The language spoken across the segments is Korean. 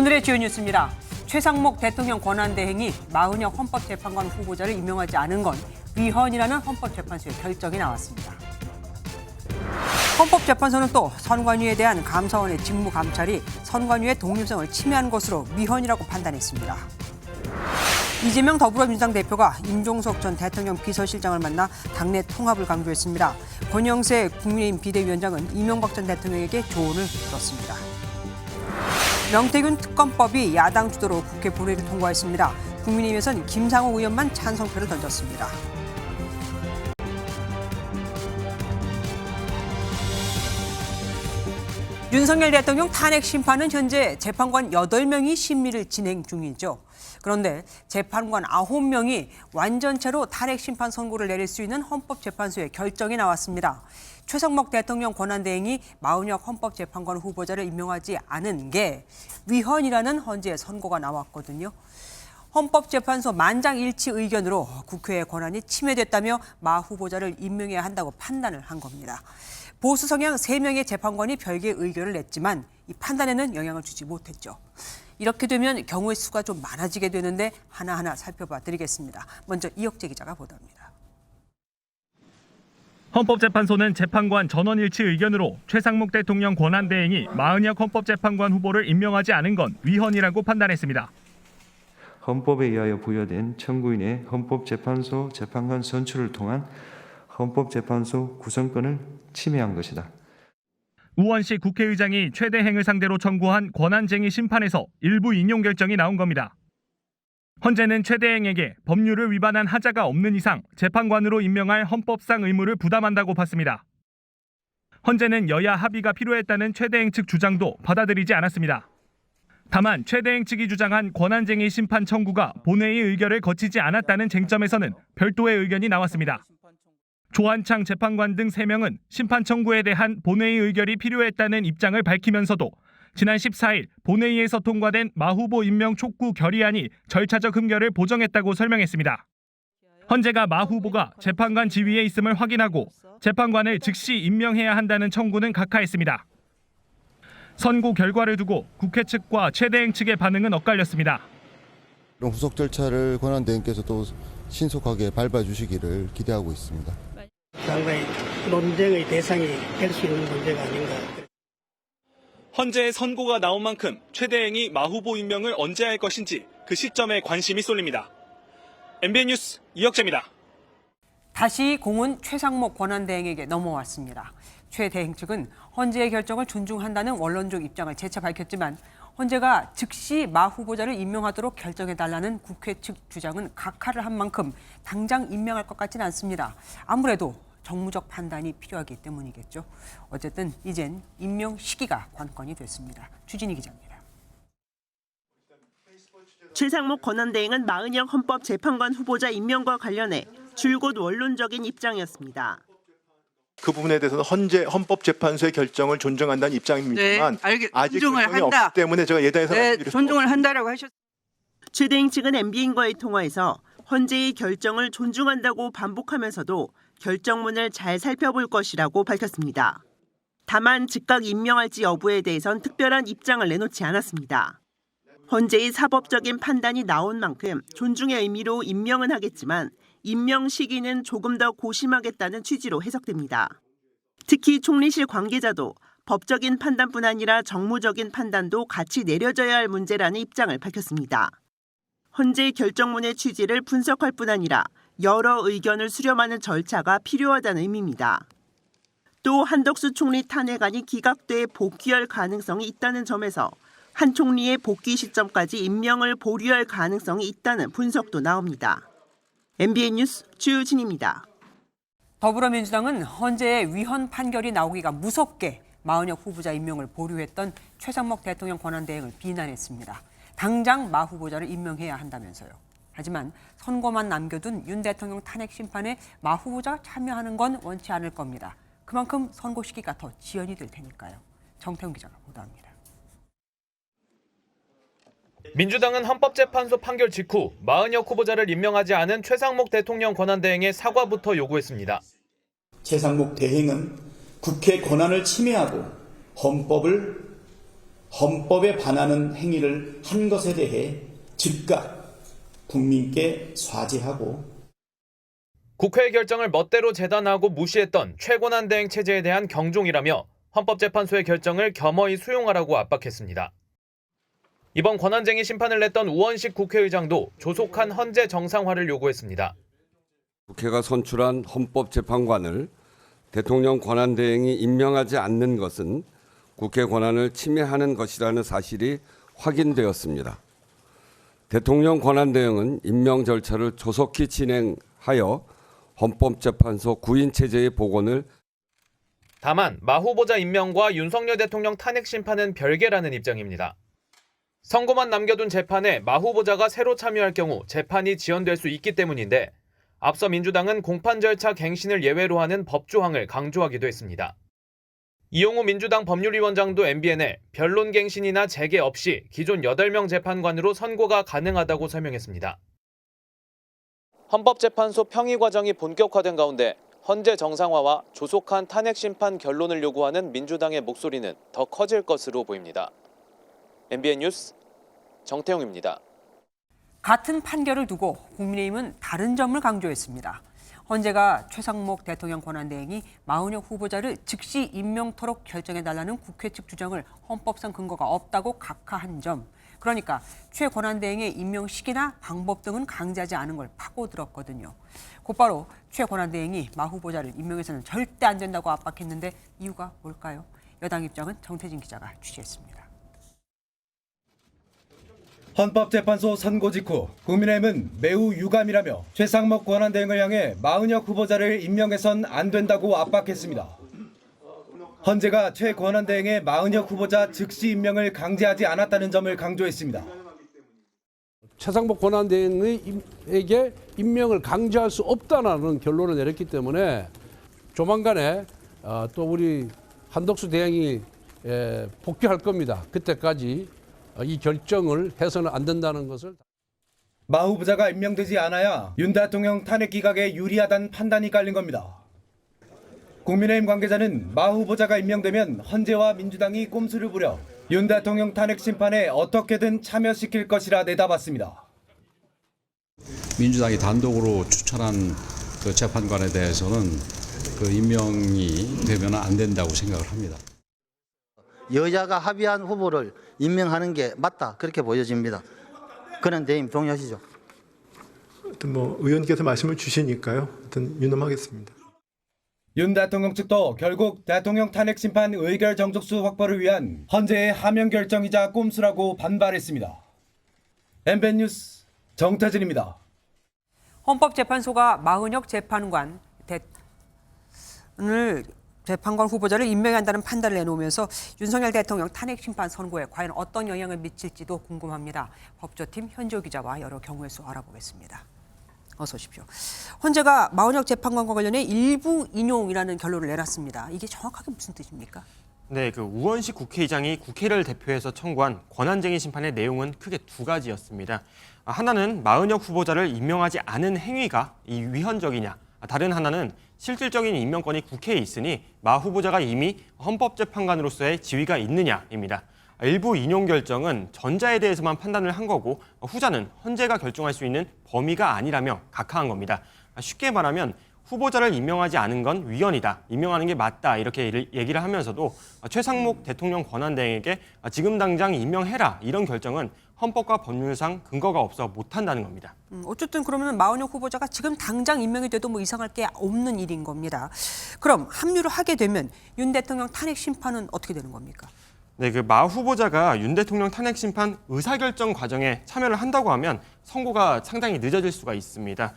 오늘의 주요 뉴스입니다. 최상목 대통령 권한대행이 마은혁 헌법재판관 후보자를 임명하지 않은 건 위헌이라는 헌법재판소의 결정이 나왔습니다. 헌법재판소는 또 선관위에 대한 감사원의 직무 감찰이 선관위의 독립성을 침해한 것으로 위헌이라고 판단했습니다. 이재명 더불어민주당 대표가 임종석 전 대통령 비서실장을 만나 당내 통합을 강조했습니다. 권영세 국민의힘 비대위원장은 이명박 전 대통령에게 조언을 들었습니다. 명태균 특검법이 야당 주도로 국회 본회의를 통과했습니다. 국민의힘에서는 김상호 의원만 찬성표를 던졌습니다. 윤석열 대통령 탄핵 심판은 현재 재판관 8명이 심리를 진행 중이죠. 그런데 재판관 9명이 완전체로 탄핵 심판 선고를 내릴 수 있는 헌법재판소의 결정이 나왔습니다. 최상목 대통령 권한대행이 마은혁 헌법재판관 후보자를 임명하지 않은 게 위헌이라는 헌재의 선고가 나왔거든요. 헌법재판소 만장일치 의견으로 국회의 권한이 침해됐다며 마 후보자를 임명해야 한다고 판단을 한 겁니다. 보수 성향 3명의 재판관이 별개의 의견을 냈지만 이 판단에는 영향을 주지 못했죠. 이렇게 되면 경우의 수가 좀 많아지게 되는데 하나하나 살펴봐 드리겠습니다. 먼저 이혁재 기자가 보도합니다. 헌법재판소는 재판관 전원일치 의견으로 최상목 대통령 권한대행이 마은혁 헌법재판관 후보를 임명하지 않은 건 위헌이라고 판단했습니다. 헌법에 의하여 부여된 청구인의 헌법재판소 재판관 선출을 통한 헌법재판소 구성권을 침해한 것이다. 우원식 국회의장이 최대행을 상대로 청구한 권한쟁의 심판에서 일부 인용 결정이 나온 겁니다. 헌재는 최대행에게 법률을 위반한 하자가 없는 이상 재판관으로 임명할 헌법상 의무를 부담한다고 봤습니다. 헌재는 여야 합의가 필요했다는 최대행 측 주장도 받아들이지 않았습니다. 다만 최대행 측이 주장한 권한쟁의 심판 청구가 본회의 의결을 거치지 않았다는 쟁점에서는 별도의 의견이 나왔습니다. 조한창 재판관 등 3명은 심판 청구에 대한 본회의 의결이 필요했다는 입장을 밝히면서도 지난 14일 본회의에서 통과된 마 후보 임명 촉구 결의안이 절차적 흠결을 보정했다고 설명했습니다. 헌재가 마 후보가 재판관 지위에 있음을 확인하고 재판관을 즉시 임명해야 한다는 청구는 각하했습니다. 선고 결과를 두고 국회 측과 최대행 측의 반응은 엇갈렸습니다. 이런 후속 절차를 권한대행께서도 신속하게 밟아주시기를 기대하고 있습니다. 상당히 논쟁의 대상이 될 수 있는 문제가 아닌가. 헌재의 선고가 나온 만큼 최대행이 마 후보 임명을 언제 할 것인지 그 시점에 관심이 쏠립니다. MBN 뉴스 이혁재입니다. 다시 공은 최상목 권한대행에게 넘어왔습니다. 최 대행 측은 헌재의 결정을 존중한다는 원론적 입장을 재차 밝혔지만 헌재가 즉시 마 후보자를 임명하도록 결정해달라는 국회 측 주장은 각하를 한 만큼 당장 임명할 것 같지는 않습니다. 아무래도 정무적 판단이 필요하기 때문이겠죠. 어쨌든 이젠 임명 시기가 관건이 됐습니다. 추진희 기자입니다. 최상목 권한대행은 마은혁 헌법재판관 후보자 임명과 관련해 줄곧 원론적인 입장이었습니다. 그 부분에 대해서는 헌법재판소의 결정을 존중한다는 입장입니다만 아직 결정이 없기 때문에 제가 예단해서 말씀드렸습니다. 존중을 한다라고 하셨습니다. 최 대행 측은 MBN과의 통화에서 헌재의 결정을 존중한다고 반복하면서도 결정문을 잘 살펴볼 것이라고 밝혔습니다. 다만 즉각 임명할지 여부에 대해선 특별한 입장을 내놓지 않았습니다. 헌재의 사법적인 판단이 나온 만큼 존중의 의미로 임명은 하겠지만 임명 시기는 조금 더 고심하겠다는 취지로 해석됩니다. 특히 총리실 관계자도 법적인 판단뿐 아니라 정무적인 판단도 같이 내려져야 할 문제라는 입장을 밝혔습니다. 헌재 결정문의 취지를 분석할 뿐 아니라 여러 의견을 수렴하는 절차가 필요하다는 의미입니다. 또 한덕수 총리 탄핵안이 기각돼 복귀할 가능성이 있다는 점에서 한 총리의 복귀 시점까지 임명을 보류할 가능성이 있다는 분석도 나옵니다. MBN 뉴스 주진입니다. 더불어민주당은 헌재의 위헌 판결이 나오기가 무섭게 마은혁 후보자 임명을 보류했던 최상목 대통령 권한대행을 비난했습니다. 당장 마 후보자를 임명해야 한다면서요. 하지만 선고만 남겨둔 윤 대통령 탄핵 심판에 마 후보자가 참여하는 건 원치 않을 겁니다. 그만큼 선고 시기가 더 지연이 될 테니까요. 정태훈 기자가 보도합니다. 민주당은 헌법재판소 판결 직후 마은혁 후보자를 임명하지 않은 최상목 대통령 권한대행의 사과부터 요구했습니다. 최상목 대행은 국회 권한을 침해하고 헌법을 헌법에 반하는 행위를 한 것에 대해 즉각 국민께 사죄하고 국회의 결정을 멋대로 재단하고 무시했던 최권한대행 체제에 대한 경종이라며 헌법재판소의 결정을 겸허히 수용하라고 압박했습니다. 이번 권한쟁의 심판을 냈던 우원식 국회의장도 조속한 헌재 정상화를 요구했습니다. 국회가 선출한 헌법재판관을 대통령 권한대행이 임명하지 않는 것은 국회 권한을 침해하는 것이라는 사실이 확인되었습니다. 대통령 권한대행은 임명 절차를 조속히 진행하여 헌법재판소 구인체제의 복원을 다만 마 후보자 임명과 윤석열 대통령 탄핵 심판은 별개라는 입장입니다. 선고만 남겨둔 재판에 마 후보자가 새로 참여할 경우 재판이 지연될 수 있기 때문인데 앞서 민주당은 공판 절차 갱신을 예외로 하는 법조항을 강조하기도 했습니다. 이용우 민주당 법률위원장도 MBN에 변론 갱신이나 재개 없이 기존 8명 재판관으로 선고가 가능하다고 설명했습니다. 헌법재판소 평의 과정이 본격화된 가운데 헌재 정상화와 조속한 탄핵 심판 결론을 요구하는 민주당의 목소리는 더 커질 것으로 보입니다. MBN 뉴스 정태용입니다. 같은 판결을 두고 국민의힘은 다른 점을 강조했습니다. 헌재가 최상목 대통령 권한대행이 마은혁 후보자를 즉시 임명토록 결정해달라는 국회 측 주장을 헌법상 근거가 없다고 각하한 점. 그러니까 최 권한대행의 임명 시기나 방법 등은 강제하지 않은 걸 파고들었거든요. 곧바로 최 권한대행이 마 후보자를 임명해서는 절대 안 된다고 압박했는데 이유가 뭘까요? 여당 입장은 정태진 기자가 취재했습니다. 헌법재판소 선고 직후 국민의힘은 매우 유감이라며 최상목 권한대행을 향해 마은혁 후보자를 임명해선 안 된다고 압박했습니다. 헌재가 최 권한대행의 마은혁 후보자 즉시 임명을 강제하지 않았다는 점을 강조했습니다. 최상목 권한대행에게 임명을 강제할 수 없다는 결론을 내렸기 때문에 조만간에 또 우리 한덕수 대행이 복귀할 겁니다. 그때까지 이 결정을 해서는 안 된다는 것을. 마 후보자가 임명되지 않아야 윤 대통령 탄핵 기각에 유리하다는 판단이 깔린 겁니다. 국민의힘 관계자는 마 후보자가 임명되면 헌재와 민주당이 꼼수를 부려 윤 대통령 탄핵 심판에 어떻게든 참여시킬 것이라 내다봤습니다. 민주당이 단독으로 추천한 그 재판관에 대해서는 그 임명이 되면 안 된다고 생각을 합니다. 여야가 합의한 후보를 임명하는 게 맞다 그렇게 보여집니다. 그런 대임 동의하시죠? 의원께서 말씀을 주시니까요. 유념하겠습니다. 윤 대통령 측도 결국 대통령 탄핵 심판 의결 정족수 확보를 위한 헌재의 하명 결정이자 꼼수라고 반발했습니다. MBN 뉴스 정태진입니다. 헌법재판소가 마은혁 재판관 후보자를 임명한다는 판단을 내놓으면서 윤석열 대통령 탄핵 심판 선고에 과연 어떤 영향을 미칠지도 궁금합니다. 법조팀 현조 기자와 여러 경우의 수 알아보겠습니다. 어서 오십시오. 헌재가 마은혁 재판관과 관련해 일부 인용이라는 결론을 내놨습니다. 이게 정확하게 무슨 뜻입니까? 네, 우원식 국회의장이 국회를 대표해서 청구한 권한쟁의 심판의 내용은 크게 두 가지였습니다. 하나는 마은혁 후보자를 임명하지 않은 행위가 위헌적이냐, 다른 하나는 실질적인 임명권이 국회에 있으니 마 후보자가 이미 헌법재판관으로서의 지위가 있느냐입니다. 일부 인용 결정은 전자에 대해서만 판단을 한 거고 후자는 헌재가 결정할 수 있는 범위가 아니라며 각하한 겁니다. 쉽게 말하면 후보자를 임명하지 않은 건 위헌이다, 임명하는 게 맞다 이렇게 얘기를 하면서도 최상목 대통령 권한대행에게 지금 당장 임명해라 이런 결정은 헌법과 법률상 근거가 없어 못한다는 겁니다. 어쨌든 그러면 마은혁 후보자가 지금 당장 임명이 돼도 이상할 게 없는 일인 겁니다. 그럼 합류를 하게 되면 윤 대통령 탄핵 심판은 어떻게 되는 겁니까? 네, 마 후보자가 윤 대통령 탄핵 심판 의사결정 과정에 참여를 한다고 하면 선고가 상당히 늦어질 수가 있습니다.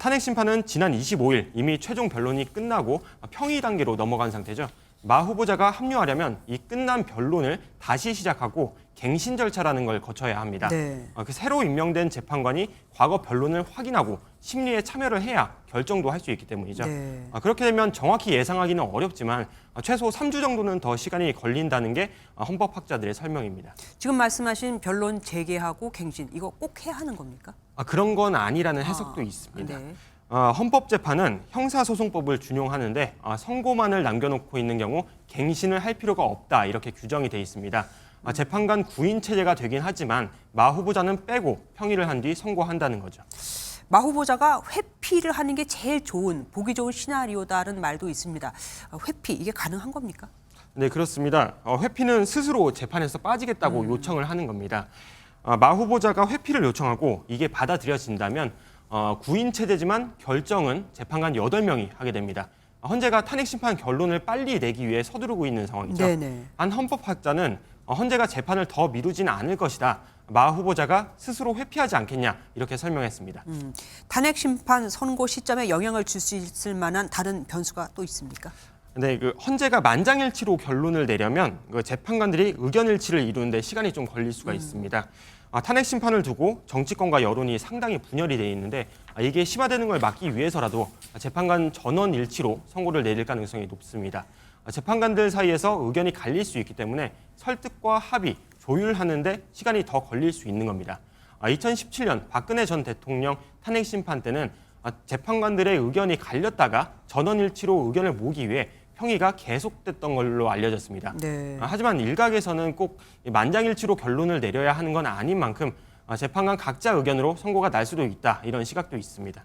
탄핵 심판은 지난 25일 이미 최종 변론이 끝나고 평의 단계로 넘어간 상태죠. 마 후보자가 합류하려면 이 끝난 변론을 다시 시작하고 갱신 절차라는 걸 거쳐야 합니다. 네. 새로 임명된 재판관이 과거 변론을 확인하고 심리에 참여를 해야 결정도 할 수 있기 때문이죠. 네. 그렇게 되면 정확히 예상하기는 어렵지만 최소 3주 정도는 더 시간이 걸린다는 게 헌법학자들의 설명입니다. 지금 말씀하신 변론 재개하고 갱신 이거 꼭 해야 하는 겁니까? 그런 건 아니라는 해석도 있습니다. 네. 헌법재판은 형사소송법을 준용하는데 선고만을 남겨놓고 있는 경우 갱신을 할 필요가 없다 이렇게 규정이 돼 있습니다. 재판관 구인 체제가 되긴 하지만 마 후보자는 빼고 평의를 한 뒤 선고한다는 거죠. 마 후보자가 회피를 하는 게 제일 좋은, 보기 좋은 시나리오다는 말도 있습니다. 회피, 이게 가능한 겁니까? 네, 그렇습니다. 회피는 스스로 재판에서 빠지겠다고 요청을 하는 겁니다. 마 후보자가 회피를 요청하고 이게 받아들여진다면 구인 체제지만 결정은 재판관 8명이 하게 됩니다. 헌재가 탄핵 심판 결론을 빨리 내기 위해 서두르고 있는 상황이죠. 네네. 한 헌법학자는 헌재가 재판을 더 미루지는 않을 것이다. 마 후보자가 스스로 회피하지 않겠냐 이렇게 설명했습니다. 탄핵 심판 선고 시점에 영향을 줄 수 있을 만한 다른 변수가 또 있습니까? 네, 헌재가 만장일치로 결론을 내려면 재판관들이 의견일치를 이루는데 시간이 좀 걸릴 수가 있습니다. 탄핵 심판을 두고 정치권과 여론이 상당히 분열이 돼 있는데 이게 심화되는 걸 막기 위해서라도 재판관 전원 일치로 선고를 내릴 가능성이 높습니다. 재판관들 사이에서 의견이 갈릴 수 있기 때문에 설득과 합의, 조율하는데 시간이 더 걸릴 수 있는 겁니다. 2017년 박근혜 전 대통령 탄핵 심판 때는 재판관들의 의견이 갈렸다가 전원일치로 의견을 모으기 위해 평의가 계속됐던 걸로 알려졌습니다. 네. 하지만 일각에서는 꼭 만장일치로 결론을 내려야 하는 건 아닌 만큼 재판관 각자 의견으로 선고가 날 수도 있다, 이런 시각도 있습니다.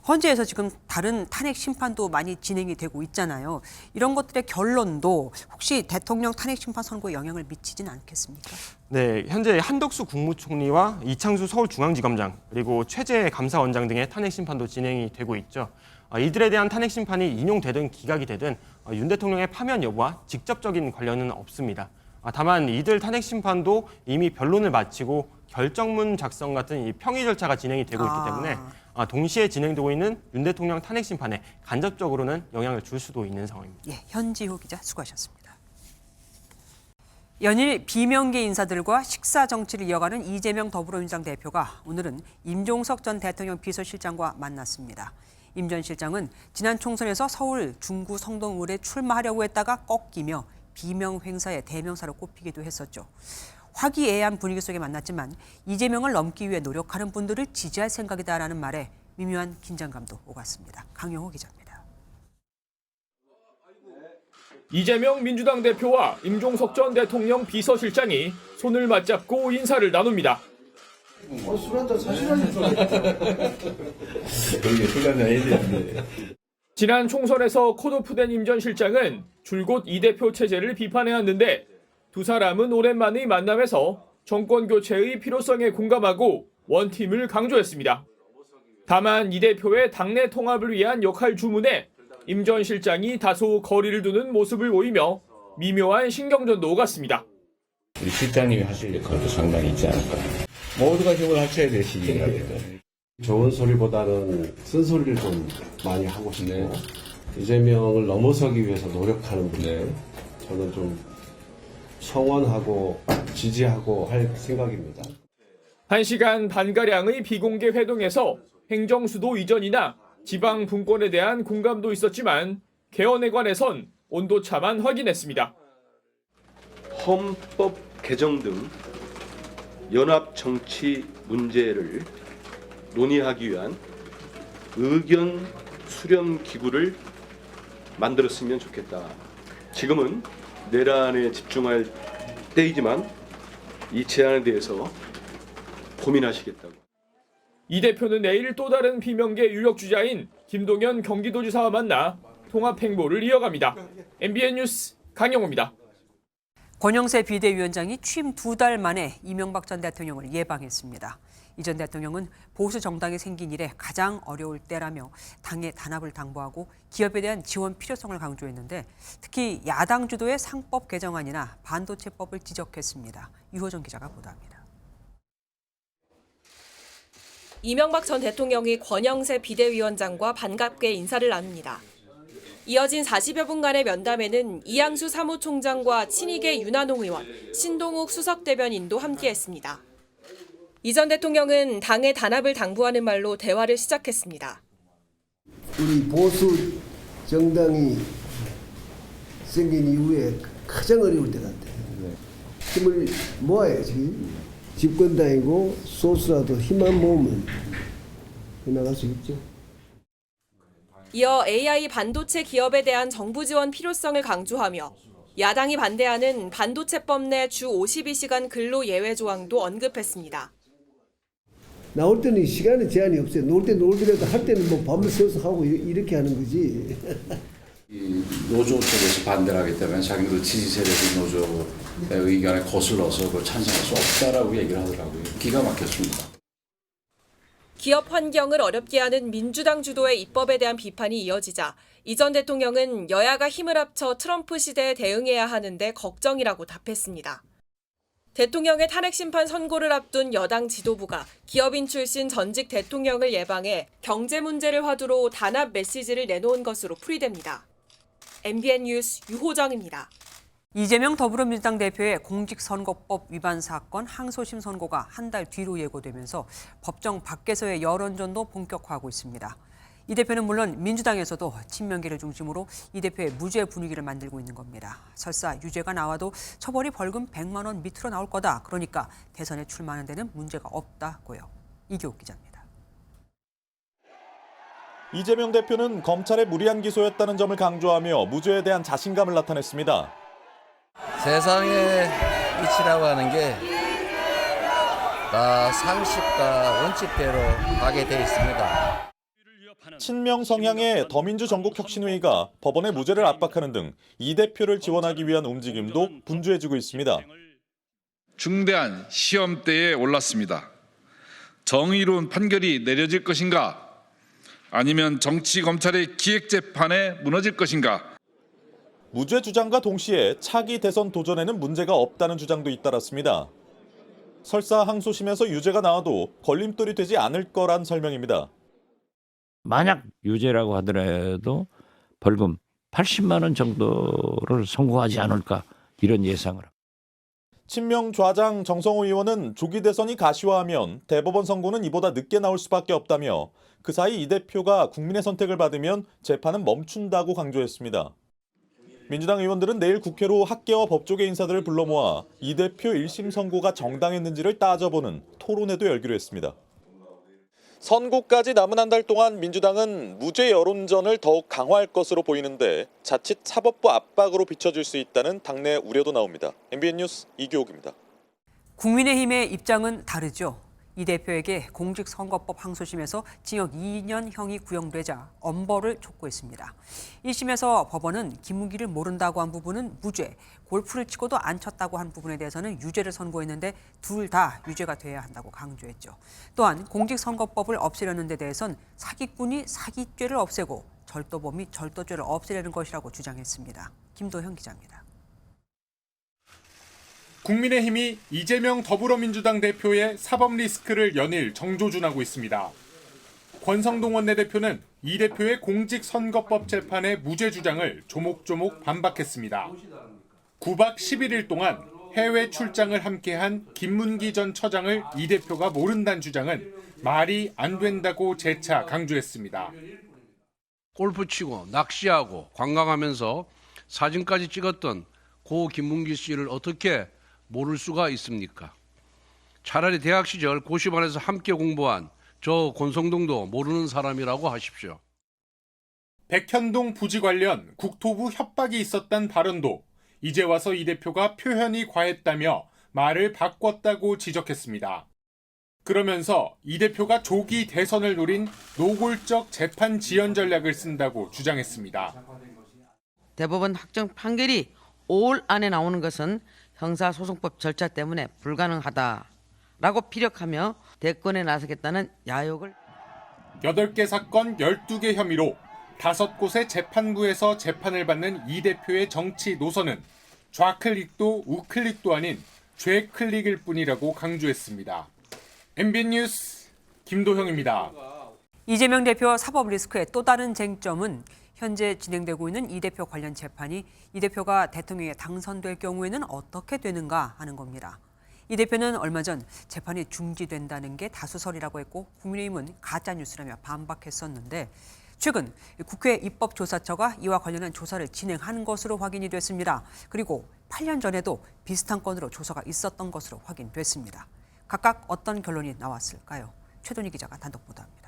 헌재에서 지금 다른 탄핵 심판도 많이 진행이 되고 있잖아요. 이런 것들의 결론도 혹시 대통령 탄핵 심판 선고에 영향을 미치진 않겠습니까? 네, 현재 한덕수 국무총리와 이창수 서울중앙지검장 그리고 최재 감사원장 등의 탄핵 심판도 진행이 되고 있죠. 이들에 대한 탄핵 심판이 인용되든 기각이 되든 윤 대통령의 파면 여부와 직접적인 관련은 없습니다. 다만 이들 탄핵 심판도 이미 변론을 마치고 결정문 작성 같은 이 평의 절차가 진행이 되고 있기 때문에 동시에 진행되고 있는 윤 대통령 탄핵 심판에 간접적으로는 영향을 줄 수도 있는 상황입니다. 예, 현지호 기자 수고하셨습니다. 연일 비명계 인사들과 식사 정치를 이어가는 이재명 더불어민주당 대표가 오늘은 임종석 전 대통령 비서실장과 만났습니다. 임 전 실장은 지난 총선에서 서울 중구 성동을에 출마하려고 했다가 꺾이며 비명 행사의 대명사로 꼽히기도 했었죠. 화기애애한 분위기 속에 만났지만 이재명을 넘기 위해 노력하는 분들을 지지할 생각이다라는 말에 미묘한 긴장감도 오갔습니다. 강영호 기자입니다. 이재명 민주당 대표와 임종석 전 대통령 비서실장이 손을 맞잡고 인사를 나눕니다. 술 한잔 사시라니까. 술 한잔 해야 되는데. 지난 총선에서 컷오프된 임 전 실장은 줄곧 이 대표 체제를 비판해왔는데 두 사람은 오랜만의 만남에서 정권 교체의 필요성에 공감하고 원팀을 강조했습니다. 다만 이 대표의 당내 통합을 위한 역할 주문에 임 전 실장이 다소 거리를 두는 모습을 보이며 미묘한 신경전도 오갔습니다. 우리 실장님이 하실 역할도 상당히 있지 않을까. 모두가 힘을 합쳐야 될 시기입니다. 좋은 소리보다는 쓴소리를 좀 많이 하고 싶고 이재명을 넘어서기 위해서 노력하는 분들 저는 좀 성원하고 지지하고 할 생각입니다. 1시간 반가량의 비공개 회동에서 행정수도 이전이나 지방 분권에 대한 공감도 있었지만 개헌에 관해선 온도차만 확인했습니다. 헌법 개정 등 연합 정치 문제를 논의하기 위한 의견 수렴 기구를 만들었으면 좋겠다. 지금은 내란에 집중할 때이지만 이 제안에 대해서 고민하시겠다고. 이 대표는 내일 또 다른 비명계 유력 주자인 김동연 경기도지사와 만나 통합 행보를 이어갑니다. MBN 뉴스 강영호입니다. 권영세 비대위원장이 취임 2달 만에 이명박 전 대통령을 예방했습니다. 이 전 대통령은 보수 정당이 생긴 이래 가장 어려울 때라며 당의 단합을 당부하고 기업에 대한 지원 필요성을 강조했는데 특히 야당 주도의 상법 개정안이나 반도체법을 지적했습니다. 유호정 기자가 보도합니다. 이명박 전 대통령이 권영세 비대위원장과 반갑게 인사를 나눕니다. 이어진 40여 분간의 면담에는 이양수 사무총장과 친이계 윤한홍 의원, 신동욱 수석대변인도 함께했습니다. 이 전 대통령은 당의 단합을 당부하는 말로 대화를 시작했습니다. 우리 보수 정당이 생긴 이후에 가장 어려울 때 같아요. 힘을 모아야지. 집권당이고 소수라도 힘만 모으면 나갈 수 있죠. 이어 AI 반도체 기업에 대한 정부 지원 필요성을 강조하며 야당이 반대하는 반도체법 내 주 52시간 근로 예외 조항도 언급했습니다. 나올 때는 시간에 제한이 없어요. 놀 때 놀더라도 할 때는 뭐 밤을 새워서 하고 이렇게 하는 거지. 이 노조 쪽에서 반대를 하기 때문에 자기들 지지 세력이 노조의 의견에 거슬러서 그걸 찬성할 수 없다라고 얘기를 하더라고요. 기가 막혔습니다. 기업 환경을 어렵게 하는 민주당 주도의 입법에 대한 비판이 이어지자 이 전 대통령은 여야가 힘을 합쳐 트럼프 시대에 대응해야 하는데 걱정이라고 답했습니다. 대통령의 탄핵 심판 선고를 앞둔 여당 지도부가 기업인 출신 전직 대통령을 예방해 경제 문제를 화두로 단합 메시지를 내놓은 것으로 풀이됩니다. MBN 뉴스 유호정입니다. 이재명 더불어민주당 대표의 공직선거법 위반 사건 항소심 선고가 한 달 뒤로 예고되면서 법정 밖에서의 여론전도 본격화하고 있습니다. 이 대표는 물론 민주당에서도 친명계를 중심으로 이 대표의 무죄 분위기를 만들고 있는 겁니다. 설사 유죄가 나와도 처벌이 벌금 100만 원 밑으로 나올 거다. 그러니까 대선에 출마하는 데는 문제가 없다고요. 이교욱 기자입니다. 이재명 대표는 검찰의 무리한 기소였다는 점을 강조하며 무죄에 대한 자신감을 나타냈습니다. 세상의 이치라고 하는 게 다 상식과 원칙대로 가게 돼 있습니다. 친명 성향의 더민주 전국혁신회의가 법원의 무죄를 압박하는 등 이 대표를 지원하기 위한 움직임도 분주해지고 있습니다. 중대한 시험대에 올랐습니다. 정의로운 판결이 내려질 것인가? 아니면 정치 검찰의 기획재판에 무너질 것인가? 무죄 주장과 동시에 차기 대선 도전에는 문제가 없다는 주장도 잇따랐습니다. 설사 항소심에서 유죄가 나와도 걸림돌이 되지 않을 거란 설명입니다. 만약 유죄라고 하더라도 벌금 80만 원 정도를 선고하지 않을까 이런 예상을 합니다. 친명 좌장 정성호 의원은 조기 대선이 가시화하면 대법원 선고는 이보다 늦게 나올 수밖에 없다며 그 사이 이 대표가 국민의 선택을 받으면 재판은 멈춘다고 강조했습니다. 민주당 의원들은 내일 국회로 학계와 법조계 인사들을 불러 모아 이 대표 1심 선고가 정당했는지를 따져보는 토론회도 열기로 했습니다. 선고까지 남은 한 달 동안 민주당은 무죄 여론전을 더욱 강화할 것으로 보이는데 자칫 사법부 압박으로 비춰질 수 있다는 당내 우려도 나옵니다. MBN 뉴스 이교욱입니다. 국민의힘의 입장은 다르죠. 이 대표에게 공직선거법 항소심에서 징역 2년형이 구형되자 엄벌을 촉구했습니다. 1심에서 법원은 김문기를 모른다고 한 부분은 무죄, 골프를 치고도 안 쳤다고 한 부분에 대해서는 유죄를 선고했는데 둘 다 유죄가 돼야 한다고 강조했죠. 또한 공직선거법을 없애려는 데 대해선 사기꾼이 사기죄를 없애고 절도범이 절도죄를 없애려는 것이라고 주장했습니다. 김도형 기자입니다. 국민의힘이 이재명 더불어민주당 대표의 사법 리스크를 연일 정조준하고 있습니다. 권성동 원내대표는 이 대표의 공직선거법 재판의 무죄 주장을 조목조목 반박했습니다. 9박 11일 동안 해외 출장을 함께한 김문기 전 처장을 이 대표가 모른다는 주장은 말이 안 된다고 재차 강조했습니다. 골프 치고 낚시하고 관광하면서 사진까지 찍었던 고 김문기 씨를 어떻게 모를 수가 있습니까? 차라리 대학 시절 고시반에서 함께 공부한 저 권성동도 모르는 사람이라고 하십시오. 백현동 부지 관련 국토부 협박이 있었다는 발언도 이제 와서 이 대표가 표현이 과했다며 말을 바꿨다고 지적했습니다. 그러면서 이 대표가 조기 대선을 노린 노골적 재판 지연 전략을 쓴다고 주장했습니다. 대법원 확정 판결이 5월 안에 나오는 것은 형사소송법 절차 때문에 불가능하다라고 피력하며 대권에 나서겠다는 야욕을 8개 사건 12개 혐의로 5곳의 재판부에서 재판을 받는 이 대표의 정치 노선은 좌클릭도 우클릭도 아닌 좌클릭일 뿐이라고 강조했습니다. MBN 뉴스 김도형입니다. 이재명 대표 사법 리스크의 또 다른 쟁점은 현재 진행되고 있는 이 대표 관련 재판이 이 대표가 대통령에 당선될 경우에는 어떻게 되는가 하는 겁니다. 이 대표는 얼마 전 재판이 중지된다는 게 다수설이라고 했고 국민의힘은 가짜뉴스라며 반박했었는데 최근 국회 입법조사처가 이와 관련한 조사를 진행한 것으로 확인이 됐습니다. 그리고 8년 전에도 비슷한 건으로 조사가 있었던 것으로 확인됐습니다. 각각 어떤 결론이 나왔을까요? 최동희 기자가 단독 보도합니다.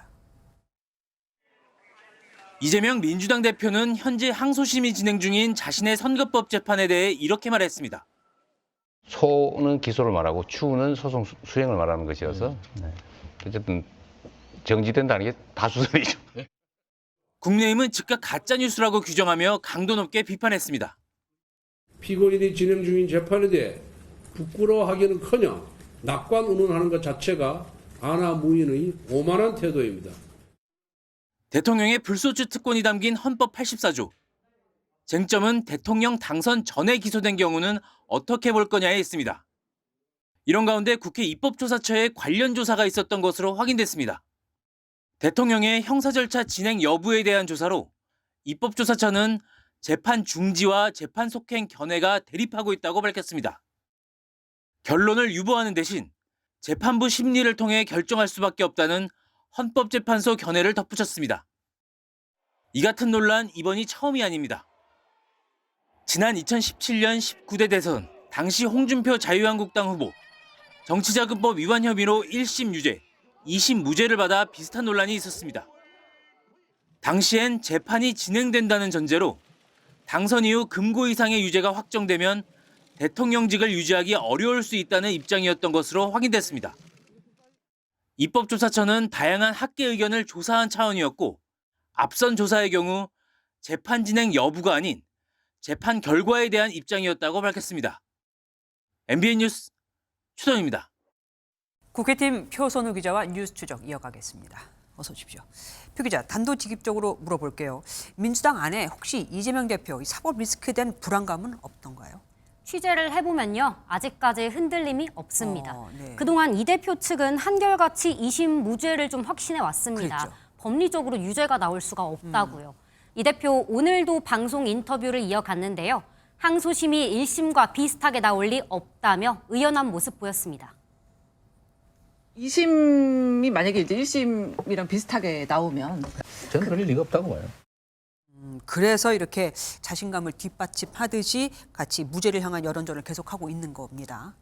이재명 민주당 대표는 현재 항소심이 진행 중인 자신의 선거법 재판에 대해 이렇게 말했습니다. 소는 기소를 말하고 추는 소송 수행을 말하는 것이어서 어쨌든 정지된다는 게 다수설이죠. 국민의힘은 즉각 가짜뉴스라고 규정하며 강도 높게 비판했습니다. 피고인이 진행 중인 재판에 대해 부끄러워하기는커녕 낙관 운운하는 것 자체가 아나무인의 오만한 태도입니다. 대통령의 불소추 특권이 담긴 헌법 84조. 쟁점은 대통령 당선 전에 기소된 경우는 어떻게 볼 거냐에 있습니다. 이런 가운데 국회 입법조사처에 관련 조사가 있었던 것으로 확인됐습니다. 대통령의 형사 절차 진행 여부에 대한 조사로 입법조사처는 재판 중지와 재판 속행 견해가 대립하고 있다고 밝혔습니다. 결론을 유보하는 대신 재판부 심리를 통해 결정할 수밖에 없다는 헌법재판소 견해를 덧붙였습니다. 이 같은 논란 이번이 처음이 아닙니다. 지난 2017년 19대 대선 당시 홍준표 자유한국당 후보 정치자금법 위반 혐의로 1심 유죄, 2심 무죄를 받아 비슷한 논란이 있었습니다. 당시엔 재판이 진행된다는 전제로 당선 이후 금고 이상의 유죄가 확정되면 대통령직을 유지하기 어려울 수 있다는 입장이었던 것으로 확인됐습니다. 입법조사처는 다양한 학계 의견을 조사한 차원이었고 앞선 조사의 경우 재판 진행 여부가 아닌 재판 결과에 대한 입장이었다고 밝혔습니다. MBN 뉴스 최동입니다. 국회팀 표선우 기자와 뉴스 추적 이어가겠습니다. 어서 오십시오. 표 기자, 단도직입적으로 물어볼게요. 민주당 안에 혹시 이재명 대표 이 사법 리스크에 대한 불안감은 없던가요? 취재를 해보면요. 아직까지 흔들림이 없습니다. 네. 그동안 이 대표 측은 한결같이 2심 무죄를 좀 확신해 왔습니다. 그랬죠. 법리적으로 유죄가 나올 수가 없다고요. 이 대표 오늘도 방송 인터뷰를 이어갔는데요. 항소심이 1심과 비슷하게 나올 리 없다며 의연한 모습 보였습니다. 2심이 만약에 이제 1심이랑 비슷하게 나오면 저는 그럴 리가 없다고 봐요. 그래서 이렇게 자신감을 뒷받침하듯이 같이 무죄를 향한 여론전을 계속하고 있는 겁니다.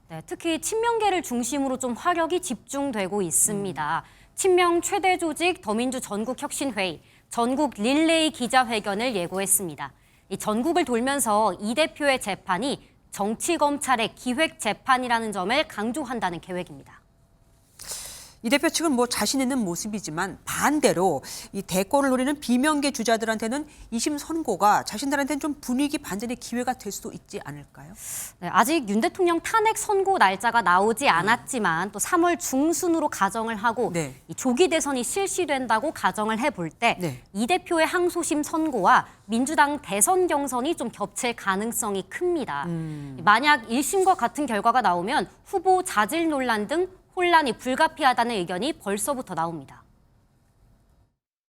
네, 특히 친명계를 중심으로 좀 화력이 집중되고 있습니다. 친명 최대 조직 더민주 전국혁신회의, 전국 릴레이 기자회견을 예고했습니다. 이 전국을 돌면서 이 대표의 재판이 정치검찰의 기획재판이라는 점을 강조한다는 계획입니다. 이 대표 측은 뭐 자신 있는 모습이지만 반대로 이 대권을 노리는 비명계 주자들한테는 2심 선고가 자신들한테는 좀 분위기 반전의 기회가 될 수도 있지 않을까요? 네, 아직 윤 대통령 탄핵 선고 날짜가 나오지 않았지만 또 3월 중순으로 가정을 하고 이 조기 대선이 실시된다고 가정을 해볼 때 이 대표의 항소심 선고와 민주당 대선 경선이 좀 겹칠 가능성이 큽니다. 만약 1심과 같은 결과가 나오면 후보 자질 논란 등 혼란이 불가피하다는 의견이 벌써부터 나옵니다.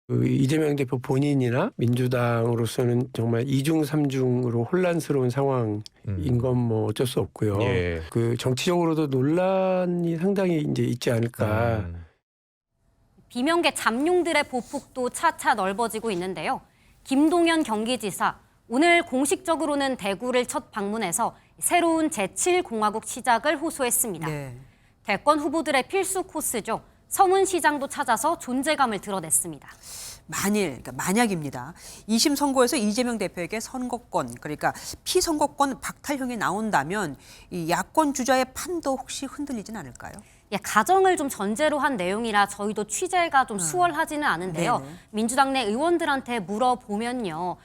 이재명 대표 본인이나 민주당으로서는 정말 2중 3중으로 혼란스러운 상황인 건 뭐 어쩔 수 없고요. 그 정치적으로도 논란이 상당히 이제 있지 않을까. 비명계 잠룡들의 보폭도 차차 넓어지고 있는데요. 김동연 경기지사 오늘 공식적으로는 대구를 첫 방문해서 새로운 제7공화국 시작을 호소했습니다. 대권 후보들의 필수 코스죠. 서문시장도 찾아서 존재감을 드러냈습니다. 만약입니다. 2심 선고에서 이재명 대표에게 선거권, 그러니까 피선거권 박탈형이 나온다면 이 야권 주자의 판도 혹시 흔들리진 않을까요? 예, 가정을 좀 전제로 한 내용이라 저희도 취재가 좀 수월하지는 않은데요. 민주당 내 의원들한테 물어보면요.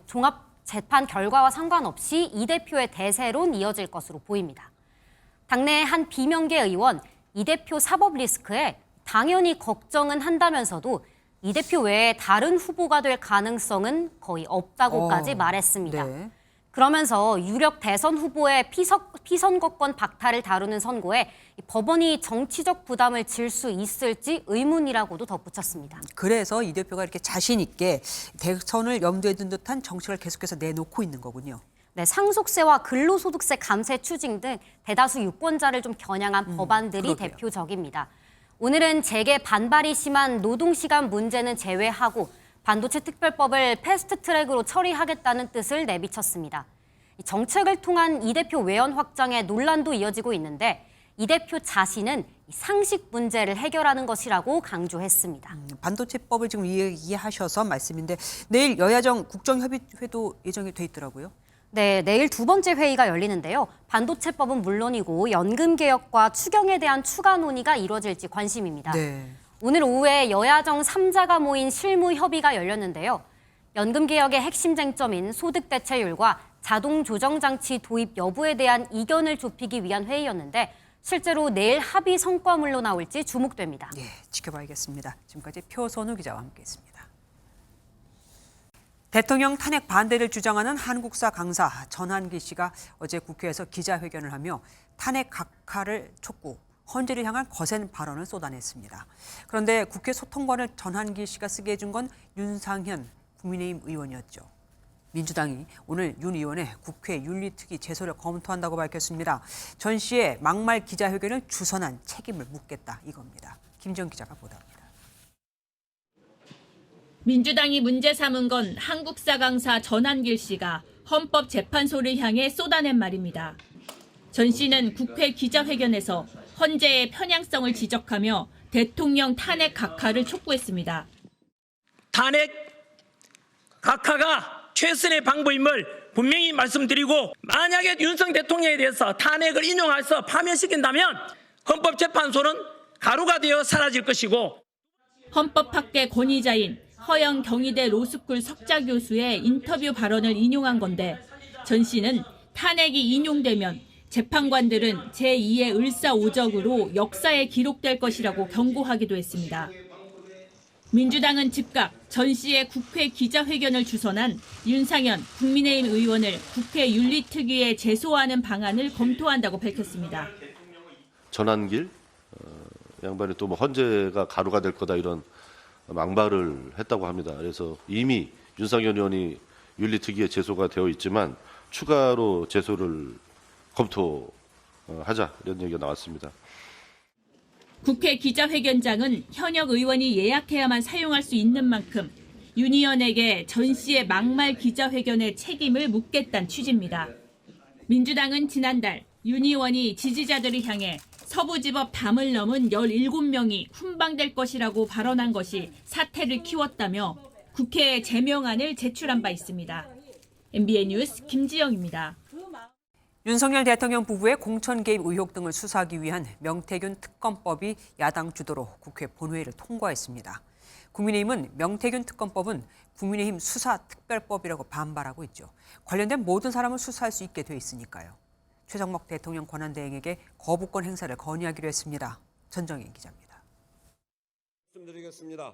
종합 재판 결과와 상관없이 이 대표의 대세론 이어질 것으로 보입니다. 당내 한 비명계 의원, 이 대표 사법 리스크에 당연히 걱정은 한다면서도 이 대표 외에 다른 후보가 될 가능성은 거의 없다고까지 말했습니다. 그러면서 유력 대선 후보의 피선거권 박탈을 다루는 선고에 법원이 정치적 부담을 질 수 있을지 의문이라고도 덧붙였습니다. 그래서 이 대표가 이렇게 자신 있게 대선을 염두에 둔 듯한 정책을 계속해서 내놓고 있는 거군요. 네, 상속세와 근로소득세 감세 추징 등 대다수 유권자를 좀 겨냥한 법안들이 대표적입니다. 오늘은 재계 반발이 심한 노동시간 문제는 제외하고 반도체 특별법을 패스트트랙으로 처리하겠다는 뜻을 내비쳤습니다. 정책을 통한 이 대표 외연 확장에 논란도 이어지고 있는데 이 대표 자신은 상식 문제를 해결하는 것이라고 강조했습니다. 반도체법을 지금 이해하셔서 말씀인데 내일 여야정 국정협의회도 예정이 돼 있더라고요. 네, 내일 두 번째 회의가 열리는데요. 반도체법은 물론이고 연금개혁과 추경에 대한 추가 논의가 이뤄질지 관심입니다. 네. 오늘 오후에 여야정 3자가 모인 실무협의가 열렸는데요. 연금개혁의 핵심 쟁점인 소득대체율과 자동조정장치 도입 여부에 대한 이견을 좁히기 위한 회의였는데 실제로 내일 합의 성과물로 나올지 주목됩니다. 예, 지켜봐야겠습니다. 지금까지 표선우 기자와 함께했습니다. 대통령 탄핵 반대를 주장하는 한국사 강사 전한기 씨가 어제 국회에서 기자회견을 하며 탄핵 각하를 촉구, 헌재를 향한 거센 발언을 쏟아냈습니다. 그런데 국회 소통관을 전한기 씨가 쓰게 해준 건 윤상현 국민의힘 의원이었죠. 민주당이 오늘 윤 의원의 국회 윤리특위 제소를 검토한다고 밝혔습니다. 전 씨의 막말 기자회견을 주선한 책임을 묻겠다 이겁니다. 김지영 기자가 보도합니다. 민주당이 문제 삼은 건 한국사 강사 전한길 씨가 헌법재판소를 향해 쏟아낸 말입니다. 전 씨는 국회 기자회견에서 헌재의 편향성을 지적하며 대통령 탄핵 각하를 촉구했습니다. 탄핵 각하가 최선의 방법임을 분명히 말씀드리고 만약에 윤석열 대통령에 대해서 탄핵을 인용해서 파면시킨다면 헌법재판소는 가루가 되어 사라질 것이고 헌법학계 권위자인 허영 경희대 로스쿨 석좌 교수의 인터뷰 발언을 인용한 건데 전 씨는 탄핵이 인용되면 재판관들은 제2의 을사오적으로 역사에 기록될 것이라고 경고하기도 했습니다. 민주당은 즉각 전 씨의 국회 기자회견을 주선한 윤상현 국민의힘 의원을 국회 윤리특위에 제소하는 방안을 검토한다고 밝혔습니다. 전한길 양반이 또 뭐 헌재가 가루가 될 거다 이런 망발을 했다고 합니다. 그래서 이미 윤상현 의원이 윤리특위에 제소가 되어 있지만 추가로 제소를 검토하자 이런 얘기가 나왔습니다. 국회 기자회견장은 현역 의원이 예약해야만 사용할 수 있는 만큼 윤 의원에게 전 씨의 막말 기자회견의 책임을 묻겠다는 취지입니다. 민주당은 지난달 윤 의원이 지지자들을 향해 서부지법 담을 넘은 17명이 훈방될 것이라고 발언한 것이 사태를 키웠다며 국회에 제명안을 제출한 바 있습니다. MBN 뉴스 김지영입니다. 윤석열 대통령 부부의 공천 개입 의혹 등을 수사하기 위한 명태균 특검법이 야당 주도로 국회 본회의를 통과했습니다. 국민의힘은 명태균 특검법은 국민의힘 수사특별법이라고 반발하고 있죠. 관련된 모든 사람을 수사할 수 있게 돼 있으니까요. 최정목 대통령 권한대행에게 거부권 행사를 건의하기로 했습니다. 전정인 기자입니다. 말씀드리겠습니다.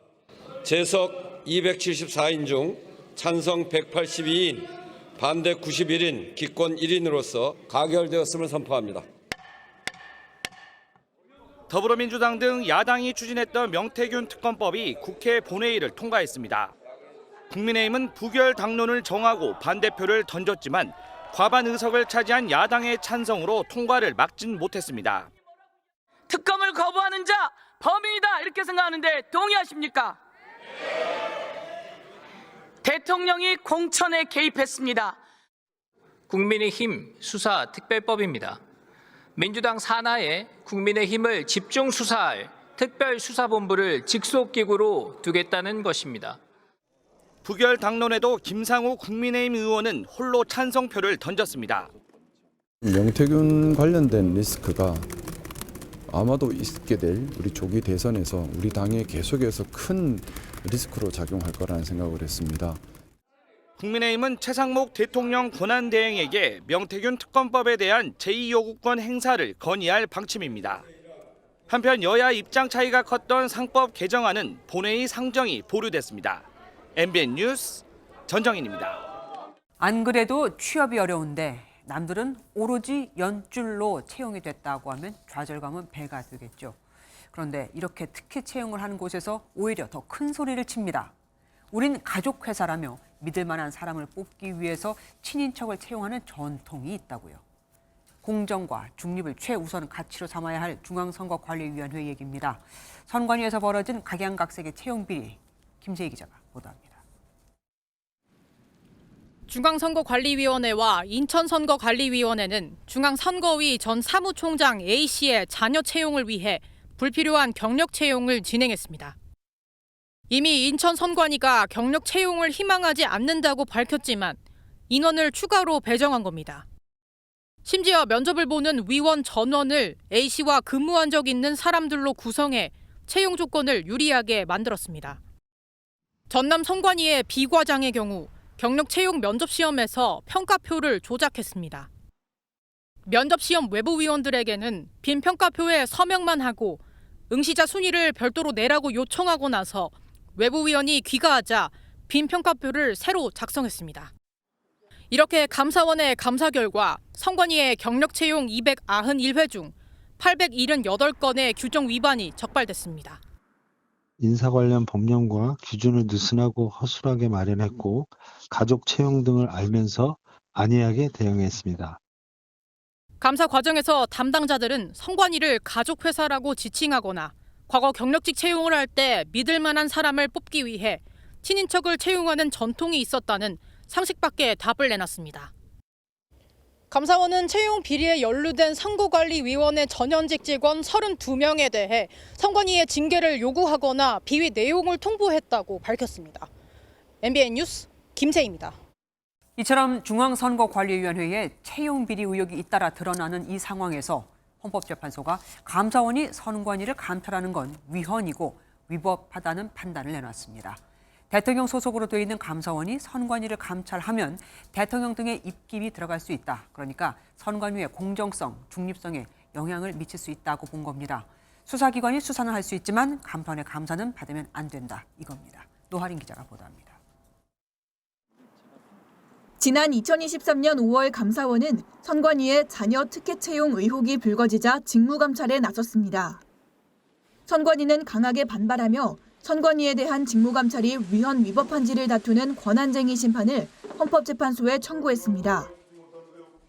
재석 274인 중 찬성 182인, 반대 91인, 기권 1인으로서 가결되었음을 선포합니다. 더불어민주당 등 야당이 추진했던 명태균 특검법이 국회 본회의를 통과했습니다. 국민의힘은 부결 당론을 정하고 반대표를 던졌지만 과반 의석을 차지한 야당의 찬성으로 통과를 막진 못했습니다. 특검을 거부하는 자 범인이다 이렇게 생각하는데 동의하십니까? 대통령이 공천에 개입했습니다. 국민의힘 수사특별법입니다. 민주당 산하에 국민의힘을 집중 수사할 특별수사본부를 직속기구로 두겠다는 것입니다. 부결 당론에도 김상우 국민의힘 의원은 홀로 찬성표를 던졌습니다. 명태균 관련된 리스크가 아마도 있게 될 우리 조기 대선에서 우리 당에 계속해서 큰 리스크로 작용할 거라는 생각을 했습니다. 국민의힘은 최상목 대통령 권한대행에게 명태균 특검법에 대한 제2요구권 행사를 건의할 방침입니다. 한편 여야 입장 차이가 컸던 상법 개정안은 본회의 상정이 보류됐습니다. MBN 뉴스 전정인입니다. 안 그래도 취업이 어려운데 남들은 오로지 연줄로 채용이 됐다고 하면 좌절감은 배가 되겠죠. 그런데 이렇게 특혜 채용을 하는 곳에서 오히려 더 큰 소리를 칩니다. 우린 가족회사라며 믿을 만한 사람을 뽑기 위해서 친인척을 채용하는 전통이 있다고요. 공정과 중립을 최우선 가치로 삼아야 할 중앙선거관리위원회 얘기입니다. 선관위에서 벌어진 각양각색의 채용 비리, 김세희 기자가 보도합니다. 중앙선거관리위원회와 인천선거관리위원회는 중앙선거위 전 사무총장 A씨의 자녀 채용을 위해 불필요한 경력 채용을 진행했습니다. 이미 인천 선관위가 경력 채용을 희망하지 않는다고 밝혔지만 인원을 추가로 배정한 겁니다. 심지어 면접을 보는 위원 전원을 A씨와 근무한 적 있는 사람들로 구성해 채용 조건을 유리하게 만들었습니다. 전남 선관위의 B 과장의 경우 경력 채용 면접 시험에서 평가표를 조작했습니다. 면접 시험 외부 위원들에게는 빈 평가표에 서명만 하고 응시자 순위를 별도로 내라고 요청하고 나서 외부 위원이 귀가하자 빈 평가표를 새로 작성했습니다. 이렇게 감사원의 감사 결과 선관위의 경력 채용 291회 중 878건의 규정 위반이 적발됐습니다. 인사 관련 법령과 기준을 느슨하고 허술하게 마련했고 가족 채용 등을 알면서 안이하게 대응했습니다. 감사 과정에서 담당자들은 선관위를 가족회사라고 지칭하거나 과거 경력직 채용을 할 때 믿을 만한 사람을 뽑기 위해 친인척을 채용하는 전통이 있었다는 상식밖의 답을 내놨습니다. 감사원은 채용 비리에 연루된 선거관리위원회 전현직 직원 32명에 대해 선관위에 징계를 요구하거나 비위 내용을 통보했다고 밝혔습니다. MBN 뉴스 김세희입니다. 이처럼 중앙선거관리위원회에 채용 비리 의혹이 잇따라 드러나는 이 상황에서 헌법재판소가 감사원이 선관위를 감찰하는 건 위헌이고 위법하다는 판단을 내놨습니다. 대통령 소속으로 돼 있는 감사원이 선관위를 감찰하면 대통령 등의 입김이 들어갈 수 있다. 그러니까 선관위의 공정성, 중립성에 영향을 미칠 수 있다고 본 겁니다. 수사기관이 수사는 할 수 있지만 간판의 감사는 받으면 안 된다. 이겁니다. 노하린 기자가 보도합니다. 지난 2023년 5월 감사원은 선관위의 자녀 특혜 채용 의혹이 불거지자 직무감찰에 나섰습니다. 선관위는 강하게 반발하며 선관위에 대한 직무감찰이 위헌 위법한지를 다투는 권한쟁의 심판을 헌법재판소에 청구했습니다.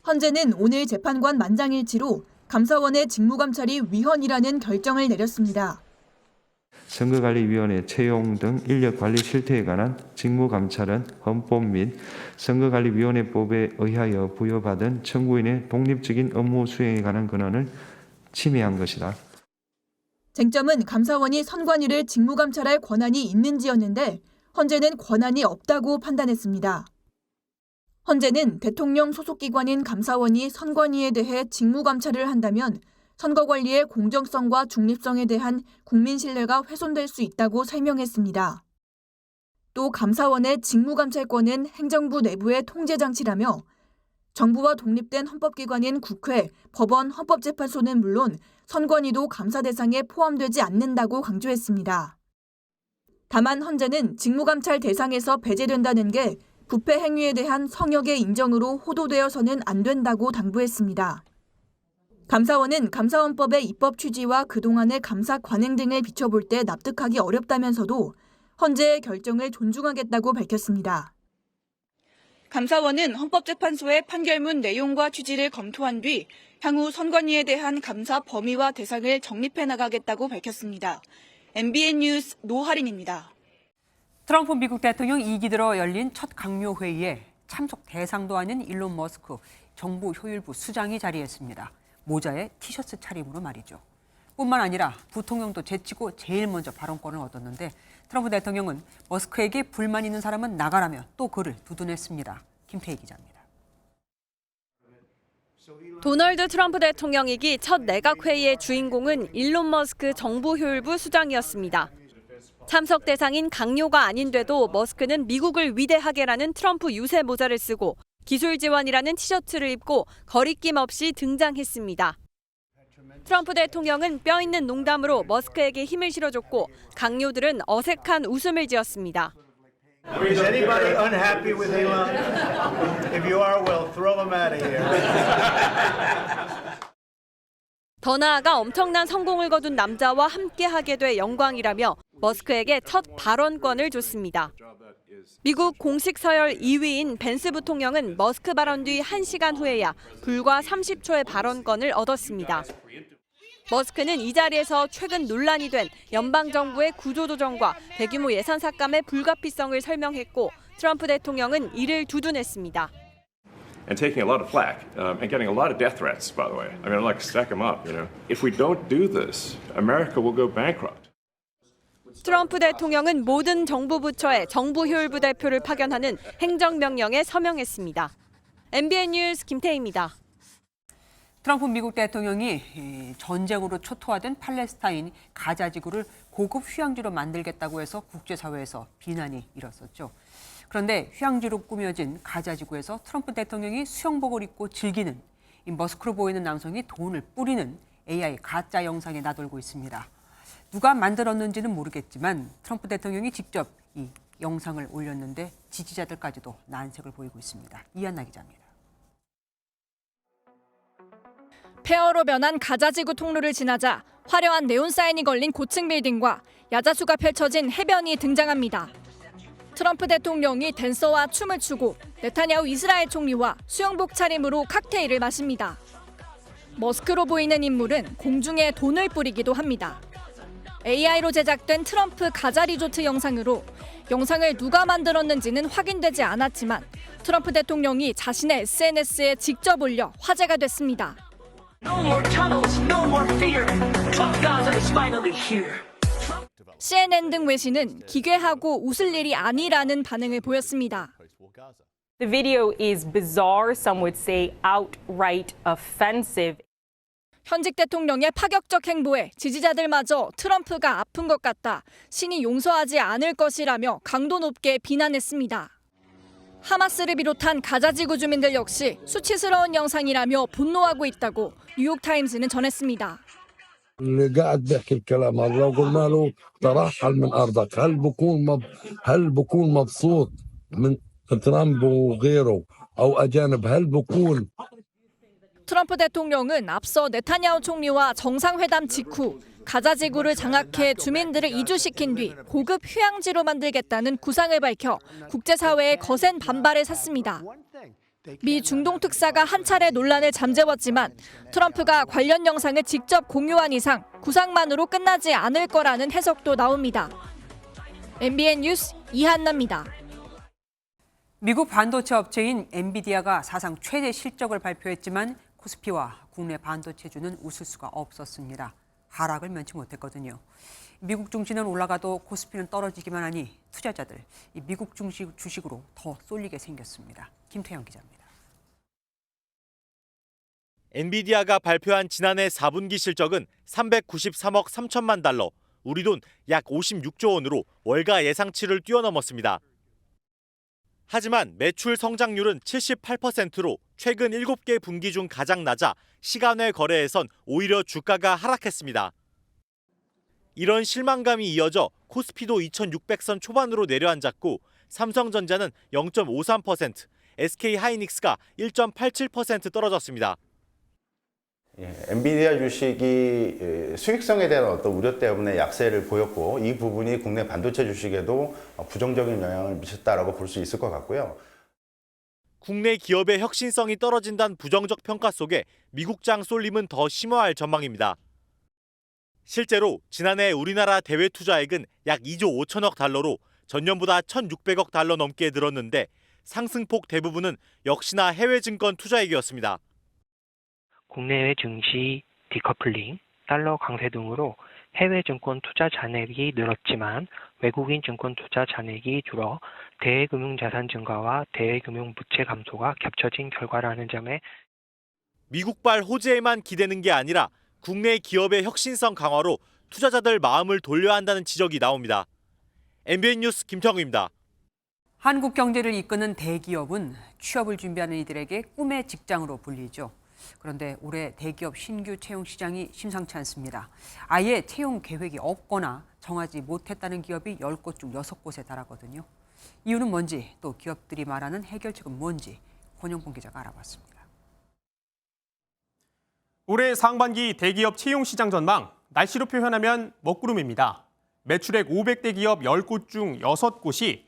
헌재는 오늘 재판관 만장일치로 감사원의 직무감찰이 위헌이라는 결정을 내렸습니다. 선거관리위원회 채용 등 인력관리 실태에 관한 직무감찰은 헌법 및 선거관리위원회법에 의하여 부여받은 청구인의 독립적인 업무 수행에 관한 권한을 침해한 것이다. 쟁점은 감사원이 선관위를 직무감찰할 권한이 있는지였는데 헌재는 권한이 없다고 판단했습니다. 헌재는 대통령 소속기관인 감사원이 선관위에 대해 직무감찰을 한다면 선거관리의 공정성과 중립성에 대한 국민 신뢰가 훼손될 수 있다고 설명했습니다. 또 감사원의 직무감찰권은 행정부 내부의 통제장치라며 정부와 독립된 헌법기관인 국회, 법원, 헌법재판소는 물론 선관위도 감사 대상에 포함되지 않는다고 강조했습니다. 다만 헌재는 직무감찰 대상에서 배제된다는 게 부패 행위에 대한 성역의 인정으로 호도되어서는 안 된다고 당부했습니다. 감사원은 감사원법의 입법 취지와 그동안의 감사 관행 등을 비춰볼 때 납득하기 어렵다면서도 헌재의 결정을 존중하겠다고 밝혔습니다. 감사원은 헌법재판소의 판결문 내용과 취지를 검토한 뒤 향후 선관위에 대한 감사 범위와 대상을 정립해 나가겠다고 밝혔습니다. MBN 뉴스 노하린입니다. 트럼프 미국 대통령 2기 들어 열린 첫 강요 회의에 참석 대상도 아닌 일론 머스크 정부 효율부 수장이 자리했습니다. 모자에 티셔츠 차림으로 말이죠. 뿐만 아니라 부통령도 제치고 제일 먼저 발언권을 얻었는데 트럼프 대통령은 머스크에게 불만 있는 사람은 나가라며 또 그를 두둔했습니다. 김태희 기자입니다. 도널드 트럼프 대통령이기 첫 내각회의의 주인공은 일론 머스크 정부효율부 수장이었습니다. 참석 대상인 강요가 아닌데도 머스크는 미국을 위대하게라는 트럼프 유세 모자를 쓰고 기술 지원이라는 티셔츠를 입고 거리낌 없이 등장했습니다. 트럼프 대통령은 뼈 있는 농담으로 머스크에게 힘을 실어줬고 강요들은 어색한 웃음을 지었습니다. Is anybody unhappy with Elon? If you are, well, throw him out of here. 더 나아가 엄청난 성공을 거둔 남자와 함께하게 돼 영광이라며 머스크에게 첫 발언권을 줬습니다. 미국 공식 서열 2위인 벤스 부통령은 머스크 발언 뒤 1시간 후에야 불과 30초의 발언권을 얻었습니다. 머스크는 이 자리에서 최근 논란이 된 연방정부의 구조조정과 대규모 예산 삭감의 불가피성을 설명했고 트럼프 대통령은 이를 두둔했습니다. and taking a lot of flack and getting a lot of death threats, by the way. I mean, I'd like to stack them up, you know. If we don't do this, America will go bankrupt. 트럼프 대통령은 모든 정부 부처에 정부 효율부 대표를 파견하는 행정명령에 서명했습니다. MBN 뉴스 김태희입니다. 트럼프 미국 대통령이 전쟁으로 초토화된 팔레스타인 가자 지구를 고급 휴양지로 만들겠다고 해서 국제사회에서 비난이 일었었죠. 그런데 휴양지로 꾸며진 가자 지구에서 트럼프 대통령이 수영복을 입고 즐기는 이 머스크로 보이는 남성이 돈을 뿌리는 AI 가짜 영상에 나돌고 있습니다. 누가 만들었는지는 모르겠지만 트럼프 대통령이 직접 이 영상을 올렸는데 지지자들까지도 난색을 보이고 있습니다. 이한나 기자입니다. 폐허로 변한 가자지구 통로를 지나자 화려한 네온 사인이 걸린 고층 빌딩과 야자수가 펼쳐진 해변이 등장합니다. 트럼프 대통령이 댄서와 춤을 추고 네타냐후 이스라엘 총리와 수영복 차림으로 칵테일을 마십니다. 머스크로 보이는 인물은 공중에 돈을 뿌리기도 합니다. AI로 제작된 트럼프 가자 리조트 영상으로 영상을 누가 만들었는지는 확인되지 않았지만 트럼프 대통령이 자신의 SNS에 직접 올려 화제가 됐습니다. CNN 등 외신은 기괴하고 웃을 일이 아니라는 반응을 보였습니다. The video is bizarre, some would say outright offensive. 현직 대통령의 파격적 행보에 지지자들마저 트럼프가 아픈 것 같다, 신이 용서하지 않을 것이라며 강도 높게 비난했습니다. 하마스를 비롯한 가자지구 주민들 역시 수치스러운 영상이라며 분노하고 있다고 뉴욕타임스는 전했습니다. اللي قاعد بيحكي الكلام هذا وقلنا له ترحل من ارضك هل بكون مبسوط من ترامب وغيره او اجانب هل بكون 트럼프 대통령은 앞서 네타냐후 총리와 정상회담 직후 가자지구를 장악해 주민들을 이주시킨 뒤 고급 휴양지로 만들겠다는 구상을 밝혀 국제사회의 거센 반발을 샀습니다. 미 중동 특사가 한 차례 논란을 잠재웠지만 트럼프가 관련 영상을 직접 공유한 이상 구상만으로 끝나지 않을 거라는 해석도 나옵니다. MBN 뉴스 이한나입니다. 미국 반도체 업체인 엔비디아가 사상 최대 실적을 발표했지만 코스피와 국내 반도체주는 웃을 수가 없었습니다. 하락을 면치 못했거든요. 미국 증시는 올라가도 코스피는 떨어지기만 하니 투자자들 이 미국 증시 주식으로 더 쏠리게 생겼습니다. 김태형 기자입니다. 엔비디아가 발표한 지난해 4분기 실적은 393억 3천만 달러, 우리 돈 약 56조 원으로 월가 예상치를 뛰어넘었습니다. 하지만 매출 성장률은 78%로 최근 7개 분기 중 가장 낮아 시간외 거래에선 오히려 주가가 하락했습니다. 이런 실망감이 이어져 코스피도 2600선 초반으로 내려앉았고 삼성전자는 0.53%, SK하이닉스가 1.87% 떨어졌습니다. 엔비디아 주식이 수익성에 대한 어떤 우려 때문에 약세를 보였고 이 부분이 국내 반도체 주식에도 부정적인 영향을 미쳤다라고 볼 수 있을 것 같고요. 국내 기업의 혁신성이 떨어진다는 부정적 평가 속에 미국장 쏠림은 더 심화할 전망입니다. 실제로 지난해 우리나라 대외 투자액은 약 2조 5천억 달러로 전년보다 1,600억 달러 넘게 늘었는데 상승폭 대부분은 역시나 해외 증권 투자액이었습니다. 국내외 증시 디커플링, 달러 강세 등으로 해외 증권 투자 잔액이 늘었지만 외국인 증권 투자 잔액이 줄어 대금융자산 증가와 대금융 부채 감소가 겹쳐진 결과라는 점에 미국발 호재에만 기대는 게 아니라 국내 기업의 혁신성 강화로 투자자들 마음을 돌려야 한다는 지적이 나옵니다. MBN 뉴스 김태형입니다. 한국 경제를 이끄는 대기업은 취업을 준비하는 이들에게 꿈의 직장으로 불리죠. 그런데 올해 대기업 신규 채용 시장이 심상치 않습니다. 아예 채용 계획이 없거나 정하지 못했다는 기업이 10곳 중 6곳에 달하거든요. 이유는 뭔지, 또 기업들이 말하는 해결책은 뭔지 권영봉 기자가 알아봤습니다. 올해 상반기 대기업 채용 시장 전망, 날씨로 표현하면 먹구름입니다. 매출액 500대 기업 10곳 중 6곳이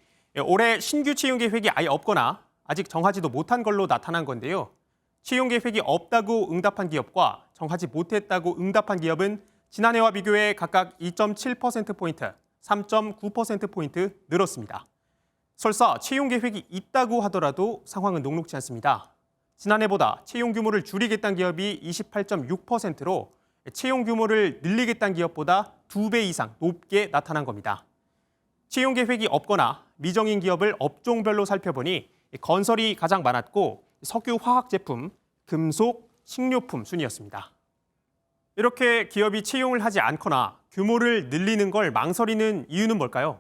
올해 신규 채용 계획이 아예 없거나 아직 정하지도 못한 걸로 나타난 건데요. 채용 계획이 없다고 응답한 기업과 정하지 못했다고 응답한 기업은 지난해와 비교해 각각 2.7%포인트, 3.9%포인트 늘었습니다. 설사 채용 계획이 있다고 하더라도 상황은 녹록지 않습니다. 지난해보다 채용 규모를 줄이겠다는 기업이 28.6%로 채용 규모를 늘리겠다는 기업보다 2배 이상 높게 나타난 겁니다. 채용 계획이 없거나 미정인 기업을 업종별로 살펴보니 건설이 가장 많았고 석유 화학 제품, 금속, 식료품 순이었습니다. 이렇게 기업이 채용을 하지 않거나 규모를 늘리는 걸 망설이는 이유는 뭘까요?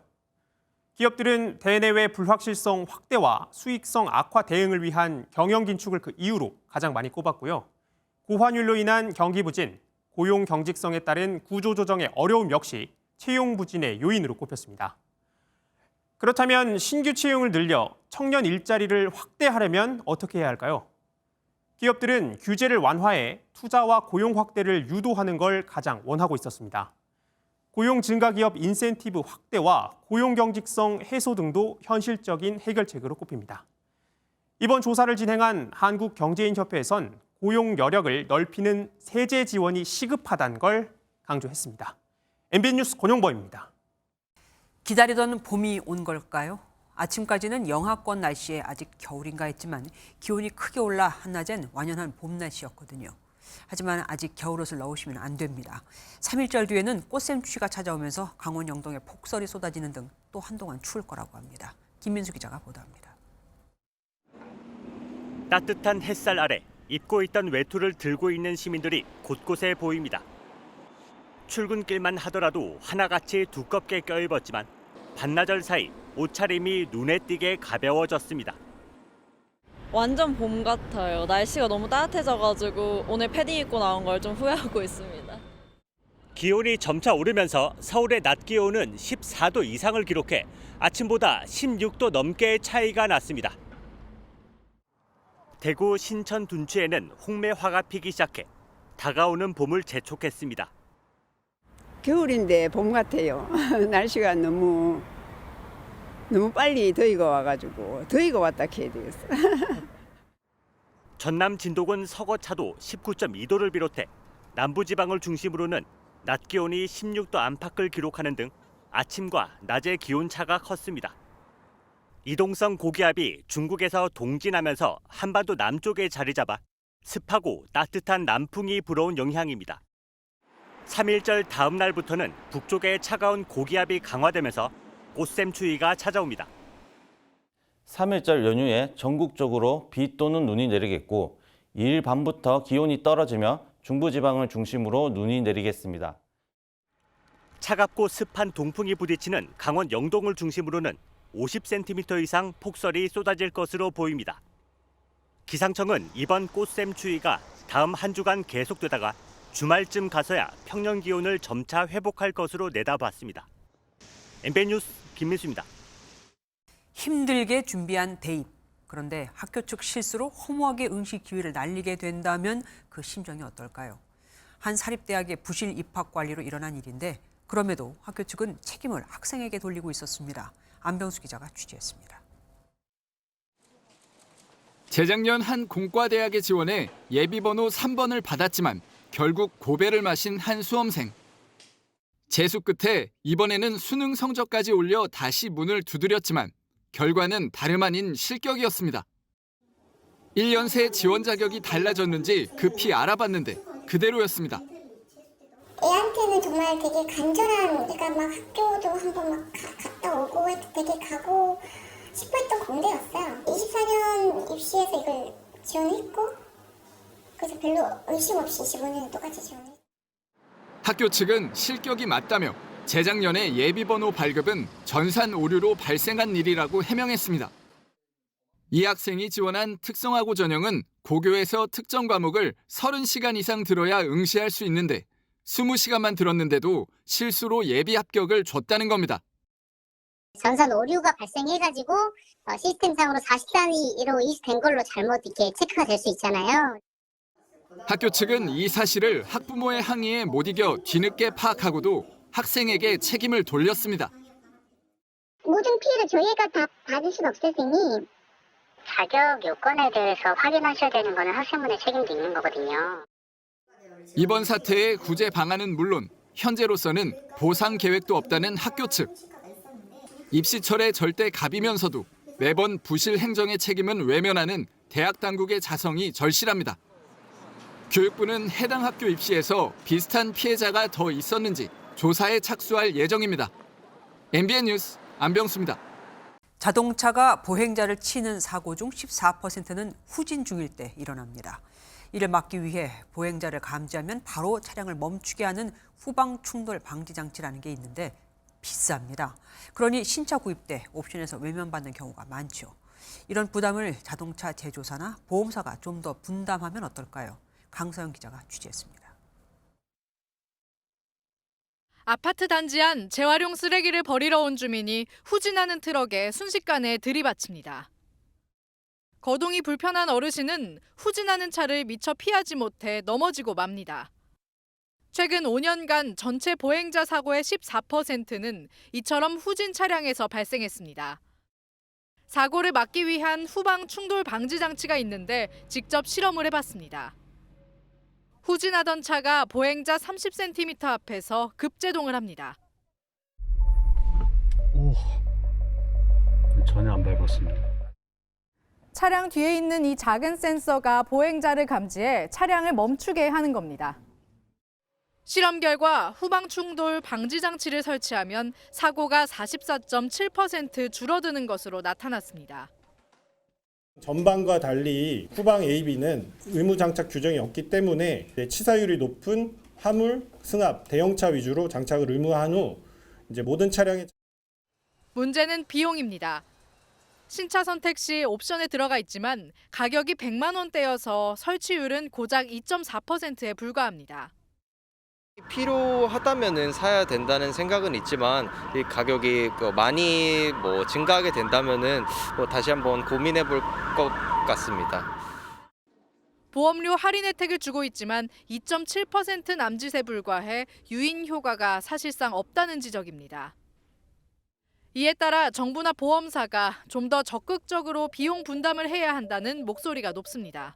기업들은 대내외 불확실성 확대와 수익성 악화 대응을 위한 경영 긴축을 그 이유로 가장 많이 꼽았고요. 고환율로 인한 경기 부진, 고용 경직성에 따른 구조 조정의 어려움 역시 채용 부진의 요인으로 꼽혔습니다. 그렇다면 신규 채용을 늘려 청년 일자리를 확대하려면 어떻게 해야 할까요? 기업들은 규제를 완화해 투자와 고용 확대를 유도하는 걸 가장 원하고 있었습니다. 고용 증가 기업 인센티브 확대와 고용 경직성 해소 등도 현실적인 해결책으로 꼽힙니다. 이번 조사를 진행한 한국경제인협회에선 고용 여력을 넓히는 세제 지원이 시급하다는 걸 강조했습니다. MBN 뉴스 권용범입니다. 기다리던 봄이 온 걸까요? 아침까지는 영하권 날씨에 아직 겨울인가 했지만 기온이 크게 올라 한낮엔 완연한 봄 날씨였거든요. 하지만 아직 겨울옷을 넣으시면 안 됩니다. 3일절 뒤에는 꽃샘추위가 찾아오면서 강원 영동에 폭설이 쏟아지는 등 또 한동안 추울 거라고 합니다. 김민수 기자가 보도합니다. 따뜻한 햇살 아래 입고 있던 외투를 들고 있는 시민들이 곳곳에 보입니다. 출근길만 하더라도 하나같이 두껍게 껴입었지만 반나절 사이 옷차림이 눈에 띄게 가벼워졌습니다. 완전 봄 같아요. 날씨가 너무 따뜻해져가지고 오늘 패딩 입고 나온 걸 좀 후회하고 있습니다. 기온이 점차 오르면서 서울의 낮 기온은 14도 이상을 기록해 아침보다 16도 넘게 차이가 났습니다. 대구 신천 둔치에는 홍매화가 피기 시작해 다가오는 봄을 재촉했습니다. 겨울인데 봄 같아요. 날씨가 너무 빨리 더위가 와가지고 더위가 왔다 해야 되겠어. 전남 진도군 서거차도 19.2도를 비롯해 남부지방을 중심으로는 낮 기온이 16도 안팎을 기록하는 등 아침과 낮의 기온차가 컸습니다. 이동성 고기압이 중국에서 동진하면서 한반도 남쪽에 자리 잡아 습하고 따뜻한 남풍이 불어온 영향입니다. 3일절 다음 날부터는 북쪽에 차가운 고기압이 강화되면서 꽃샘추위가 찾아옵니다. 3일절 연휴에 전국적으로 비 또는 눈이 내리겠고 2일 밤부터 기온이 떨어지며 중부지방을 중심으로 눈이 내리겠습니다. 차갑고 습한 동풍이 부딪히는 강원 영동을 중심으로는 50cm 이상 폭설이 쏟아질 것으로 보입니다. 기상청은 이번 꽃샘추위가 다음 한 주간 계속되다가 주말쯤 가서야 평년 기온을 점차 회복할 것으로 내다봤습니다. MBN 뉴스 김민수입니다. 힘들게 준비한 대입. 그런데 학교 측 실수로 허무하게 응시 기회를 날리게 된다면 그 심정이 어떨까요? 한 사립대학의 부실 입학 관리로 일어난 일인데 그럼에도 학교 측은 책임을 학생에게 돌리고 있었습니다. 안병수 기자가 취재했습니다. 재작년 한 공과대학에 지원해 예비번호 3번을 받았지만 결국 고배를 마신 한 수험생. 재수 끝에 이번에는 수능 성적까지 올려 다시 문을 두드렸지만 결과는 다름 아닌 실격이었습니다. 1년 새 지원 자격이 달라졌는지 급히 알아봤는데 그대로였습니다. 애한테는 정말 되게 간절한, 그러니까 막 학교도 한번 막 갔다 오고 되게 가고 싶어 했던 공대였어요. 24년 입시에서 이걸 지원했고 그래서 별로 의심 없이 15년에 똑같이 지원했어요. 학교 측은 실격이 맞다며 재작년에 예비번호 발급은 전산 오류로 발생한 일이라고 해명했습니다. 이 학생이 지원한 특성화고 전형은 고교에서 특정 과목을 30시간 이상 들어야 응시할 수 있는데 20시간만 들었는데도 실수로 예비 합격을 줬다는 겁니다. 전산 오류가 발생해가지고 시스템상으로 40단위로 이식된 걸로 잘못 이렇게 체크가 될 수 있잖아요. 학교 측은 이 사실을 학부모의 항의에 못 이겨 뒤늦게 파악하고도 학생에게 책임을 돌렸습니다. 모든 피해를 저희가 다 받을 수는 없으니 자격 요건에 대해서 확인하셔야 되는 거는 학생분의 책임도 있는 거거든요. 이번 사태의 구제 방안은 물론 현재로서는 보상 계획도 없다는 학교 측. 입시철의 절대 갑이면서도 매번 부실 행정의 책임은 외면하는 대학 당국의 자성이 절실합니다. 교육부는 해당 학교 입시에서 비슷한 피해자가 더 있었는지 조사에 착수할 예정입니다. MBN 뉴스 안병수입니다. 자동차가 보행자를 치는 사고 중 14%는 후진 중일 때 일어납니다. 이를 막기 위해 보행자를 감지하면 바로 차량을 멈추게 하는 후방 충돌 방지 장치라는 게 있는데 비쌉니다. 그러니 신차 구입 때 옵션에서 외면받는 경우가 많죠. 이런 부담을 자동차 제조사나 보험사가 좀 더 분담하면 어떨까요? 강서영 기자가 취재했습니다. 아파트 단지 안 재활용 쓰레기를 버리러 온 주민이 후진하는 트럭에 순식간에 들이받칩니다. 거동이 불편한 어르신은 후진하는 차를 미처 피하지 못해 넘어지고 맙니다. 최근 5년간 전체 보행자 사고의 14%는 이처럼 후진 차량에서 발생했습니다. 사고를 막기 위한 후방 충돌 방지 장치가 있는데 직접 실험을 해봤습니다. 후진하던 차가 보행자 30cm 앞에서 급제동을 합니다. 전혀 안 밟았습니다. 차량 뒤에 있는 이 작은 센서가 보행자를 감지해 차량을 멈추게 하는 겁니다. 실험 결과 후방 충돌 방지 장치를 설치하면 사고가 44.7% 줄어드는 것으로 나타났습니다. 전방과 달리 후방 AB는 의무 장착 규정이 없기 때문에 치사율이 높은 화물, 승합, 대형차 위주로 장착을 의무화한 후 이제 모든 차량의 문제는 비용입니다. 신차 선택 시 옵션에 들어가 있지만 가격이 100만 원대여서 설치율은 고작 2.4%에 불과합니다. 필요하다면은 사야 된다는 생각은 있지만 이 가격이 많이 증가하게 된다면은 다시 한번 고민해 볼 것 같습니다. 보험료 할인 혜택을 주고 있지만 2.7% 남짓에 불과해 유인 효과가 사실상 없다는 지적입니다. 이에 따라 정부나 보험사가 좀 더 적극적으로 비용 분담을 해야 한다는 목소리가 높습니다.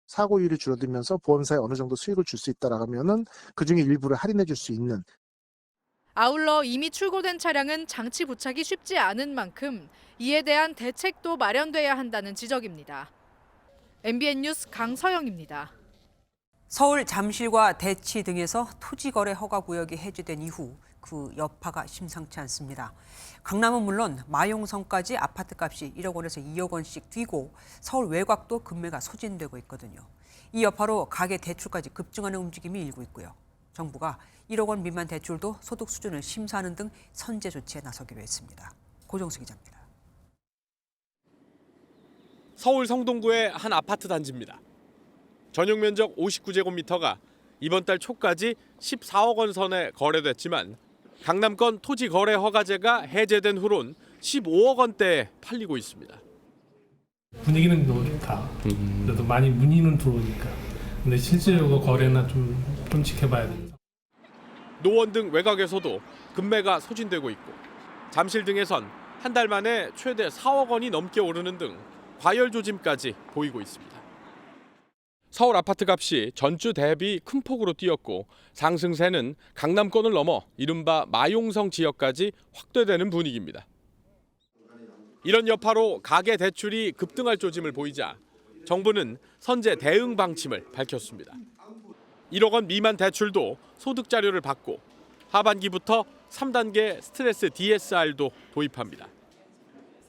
사고율이 줄어들면서 보험사에 어느 정도 수익을 줄 수 있다라면은 그중에 일부를 할인해 줄 수 있는. 아울러 이미 출고된 차량은 장치 부착이 쉽지 않은 만큼 이에 대한 대책도 마련돼야 한다는 지적입니다. MBN 뉴스 강서영입니다. 서울 잠실과 대치 등에서 토지거래 허가 구역이 해제된 이후 그 여파가 심상치 않습니다. 강남은 물론 마용성까지 아파트값이 1억 원에서 2억 원씩 뛰고 서울 외곽도 금매가 소진되고 있거든요. 이 여파로 가계 대출까지 급증하는 움직임이 일고 있고요. 정부가 1억 원 미만 대출도 소득 수준을 심사하는 등 선제 조치에 나서기로 했습니다. 고정수 기자입니다. 서울 성동구의 한 아파트 단지입니다. 전용 면적 59제곱미터가 이번 달 초까지 14억 원 선에 거래됐지만 강남권 토지 거래 허가제가 해제된 후론 15억 원대에 팔리고 있습니다. 분위기는 좋다. 그래도 많이 문의는 들어오니까. 근데 실제로 거래나 좀 지켜봐야 됩니다. 노원 등 외곽에서도 금매가 소진되고 있고 잠실 등에선 한 달 만에 최대 4억 원이 넘게 오르는 등 과열 조짐까지 보이고 있습니다. 서울 아파트 값이 전주 대비 큰 폭으로 뛰었고 상승세는 강남권을 넘어 이른바 마용성 지역까지 확대되는 분위기입니다. 이런 여파로 가계 대출이 급등할 조짐을 보이자 정부는 선제 대응 방침을 밝혔습니다. 1억 원 미만 대출도 소득 자료를 받고 하반기부터 3단계 스트레스 DSR도 도입합니다.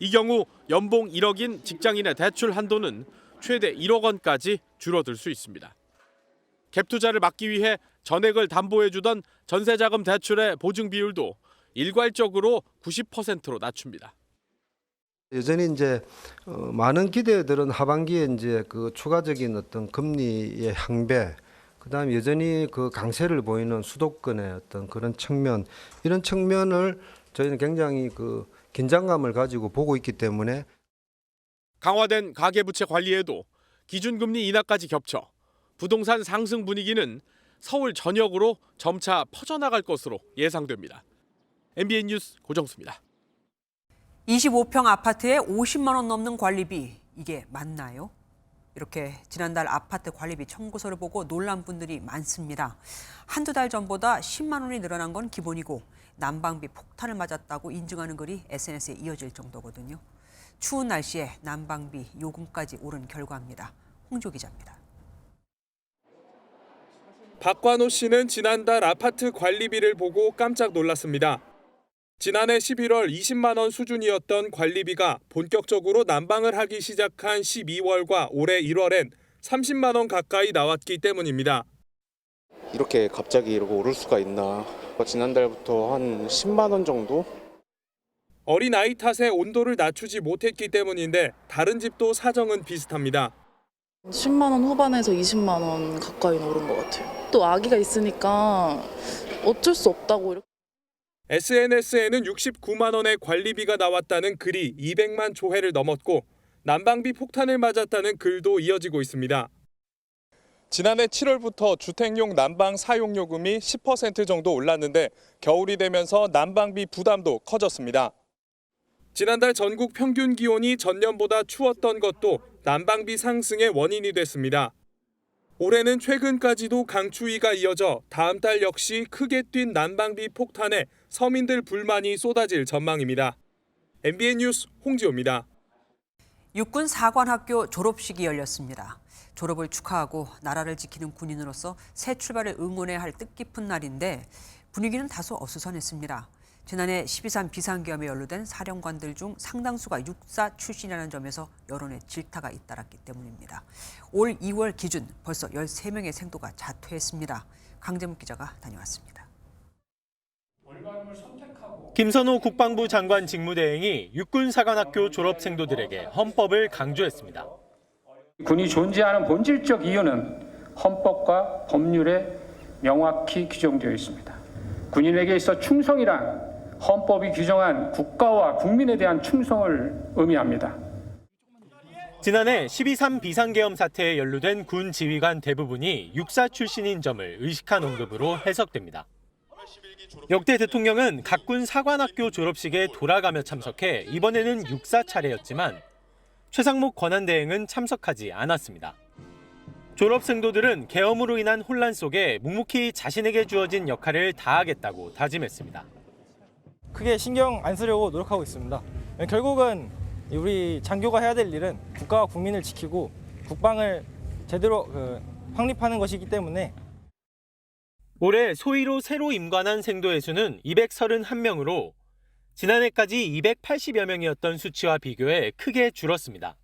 이 경우 연봉 1억인 직장인의 대출 한도는 최대 1억 원까지 줄어들 수 있습니다. 갭 투자를 막기 위해 전액을 담보해주던 전세자금 대출의 보증 비율도 일괄적으로 90%로 낮춥니다. 여전히 이제 많은 기대들은 하반기에 이제 그 추가적인 어떤 금리의 향배, 그다음 여전히 그 강세를 보이는 수도권의 어떤 그런 측면, 이런 측면을 저희는 굉장히 그 긴장감을 가지고 보고 있기 때문에. 강화된 가계부채 관리에도 기준금리 인하까지 겹쳐 부동산 상승 분위기는 서울 전역으로 점차 퍼져나갈 것으로 예상됩니다. MBN 뉴스 고정수입니다. 25평 아파트에 50만 원 넘는 관리비, 이게 맞나요? 이렇게 지난달 아파트 관리비 청구서를 보고 놀란 분들이 많습니다. 한두 달 전보다 10만 원이 늘어난 건 기본이고 난방비 폭탄을 맞았다고 인증하는 글이 SNS에 이어질 정도거든요. 추운 날씨에 난방비 요금까지 오른 결과입니다. 홍조 기자입니다. 박관호 씨는 지난달 아파트 관리비를 보고 깜짝 놀랐습니다. 지난해 11월 20만 원 수준이었던 관리비가 본격적으로 난방을 하기 시작한 12월과 올해 1월엔 30만 원 가까이 나왔기 때문입니다. 이렇게 갑자기 이러고 오를 수가 있나. 지난달부터 한 10만 원 정도? 어린 아이 탓에 온도를 낮추지 못했기 때문인데 다른 집도 사정은 비슷합니다. 10만 원 후반에서 20만 원 가까이 오른 것 같아요. 또 아기가 있으니까 어쩔 수 없다고. SNS에는 69만 원의 관리비가 나왔다는 글이 200만 조회를 넘었고 난방비 폭탄을 맞았다는 글도 이어지고 있습니다. 지난해 7월부터 주택용 난방 사용요금이 10% 정도 올랐는데 겨울이 되면서 난방비 부담도 커졌습니다. 지난달 전국 평균 기온이 전년보다 추웠던 것도 난방비 상승의 원인이 됐습니다. 올해는 최근까지도 강추위가 이어져 다음 달 역시 크게 뛴 난방비 폭탄에 서민들 불만이 쏟아질 전망입니다. MBN 뉴스 홍지호입니다. 육군 사관학교 졸업식이 열렸습니다. 졸업을 축하하고 나라를 지키는 군인으로서 새 출발을 응원해야 할 뜻깊은 날인데 분위기는 다소 어수선했습니다. 지난해 12.3 비상계엄에 연루된 사령관들 중 상당수가 육사 출신이라는 점에서 여론의 질타가 잇따랐기 때문입니다. 올 2월 기준 벌써 13명의 생도가 자퇴했습니다. 강재묵 기자가 다녀왔습니다. 김선호 국방부 장관 직무대행이 육군사관학교 졸업생도들에게 헌법을 강조했습니다. 군이 존재하는 본질적 이유는 헌법과 법률에 명확히 규정되어 있습니다. 군인에게 있어 충성이란 헌법이 규정한 국가와 국민에 대한 충성을 의미합니다. 지난해 12.3 비상계엄 사태에 연루된 군 지휘관 대부분이 육사 출신인 점을 의식한 언급으로 해석됩니다. 역대 대통령은 각군 사관학교 졸업식에 돌아가며 참석해 이번에는 육사 차례였지만 최상목 권한대행은 참석하지 않았습니다. 졸업생도들은 계엄으로 인한 혼란 속에 묵묵히 자신에게 주어진 역할을 다하겠다고 다짐했습니다. 크게 신경 안 쓰려고 노력하고 있습니다. 결국은 우리 장교가 해야 될 일은 국가와 국민을 지키고 국방을 제대로 확립하는 것이기 때문에 올해 소위로 새로 임관한 생도의 수는 231명으로 지난해까지 280여 명이었던 수치와 비교해 크게 줄었습니다.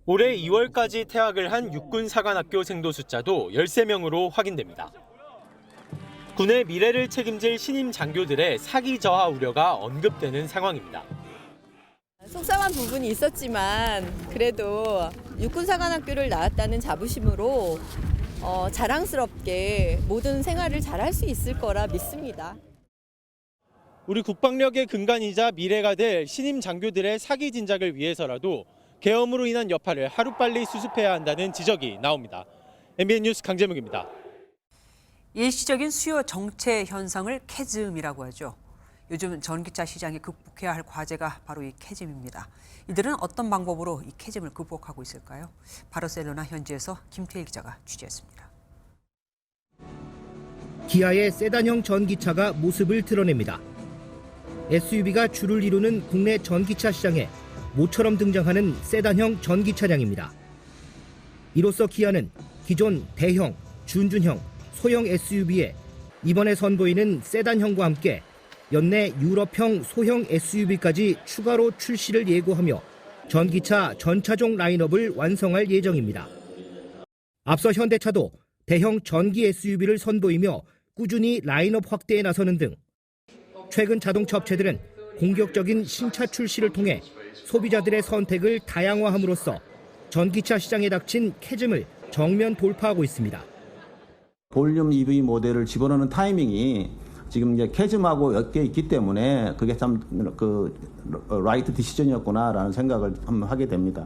올해 2월까지 퇴학을 한 육군사관학교 생도 숫자도 13명으로 확인됩니다. 군의 미래를 책임질 신임 장교들의 사기 저하 우려가 언급되는 상황입니다. 속상한 부분이 있었지만 그래도 육군사관학교를 나왔다는 자부심으로 자랑스럽게 모든 생활을 잘할 수 있을 거라 믿습니다. 우리 국방력의 근간이자 미래가 될 신임 장교들의 사기 진작을 위해서라도 계엄으로 인한 여파를 하루빨리 수습해야 한다는 지적이 나옵니다. MBN 뉴스 강재묵입니다. 일시적인 수요 정체 현상을 캐즘이라고 하죠. 요즘 전기차 시장이 극복해야 할 과제가 바로 이 캐즘입니다. 이들은 어떤 방법으로 이 캐즘을 극복하고 있을까요? 바르셀로나 현지에서 김태일 기자가 취재했습니다. 기아의 세단형 전기차가 모습을 드러냅니다. SUV가 주를 이루는 국내 전기차 시장에 모처럼 등장하는 세단형 전기 차량입니다. 이로써 기아는 기존 대형, 준준형, 소형 SUV에 이번에 선보이는 세단형과 함께 연내 유럽형 소형 SUV까지 추가로 출시를 예고하며 전기차 전차종 라인업을 완성할 예정입니다. 앞서 현대차도 대형 전기 SUV를 선보이며 꾸준히 라인업 확대에 나서는 등 최근 자동차 업체들은 공격적인 신차 출시를 통해 소비자들의 선택을 다양화함으로써 전기차 시장에 닥친 캐즘을 정면 돌파하고 있습니다. 볼륨 EV 모델을 집어넣는 타이밍이 지금 이제 캐즘하고 엮여 있기 때문에 그게 참 라이트 디시전이었구나라는 생각을 한번 하게 됩니다.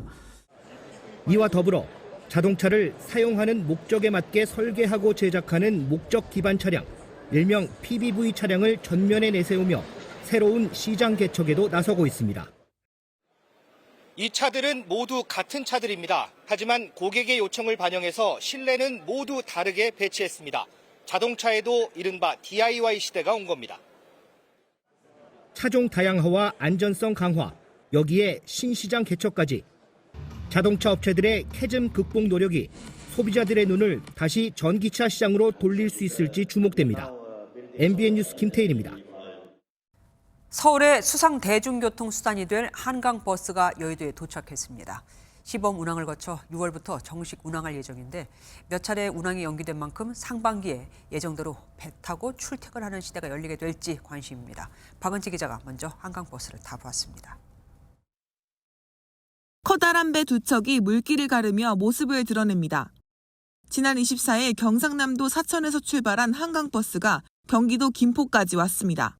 이와 더불어 자동차를 사용하는 목적에 맞게 설계하고 제작하는 목적 기반 차량, 일명 PBV 차량을 전면에 내세우며 새로운 시장 개척에도 나서고 있습니다. 이 차들은 모두 같은 차들입니다. 하지만 고객의 요청을 반영해서 실내는 모두 다르게 배치했습니다. 자동차에도 이른바 DIY 시대가 온 겁니다. 차종 다양화와 안전성 강화, 여기에 신시장 개척까지 자동차 업체들의 캐즘 극복 노력이 소비자들의 눈을 다시 전기차 시장으로 돌릴 수 있을지 주목됩니다. MBN 뉴스 김태일입니다. 서울의 수상 대중교통 수단이 될 한강버스가 여의도에 도착했습니다. 시범 운항을 거쳐 6월부터 정식 운항할 예정인데 몇 차례 운항이 연기된 만큼 상반기에 예정대로 배 타고 출퇴근하는 시대가 열리게 될지 관심입니다. 박은지 기자가 먼저 한강버스를 타보았습니다. 커다란 배 두 척이 물길을 가르며 모습을 드러냅니다. 지난 24일 경상남도 사천에서 출발한 한강버스가 경기도 김포까지 왔습니다.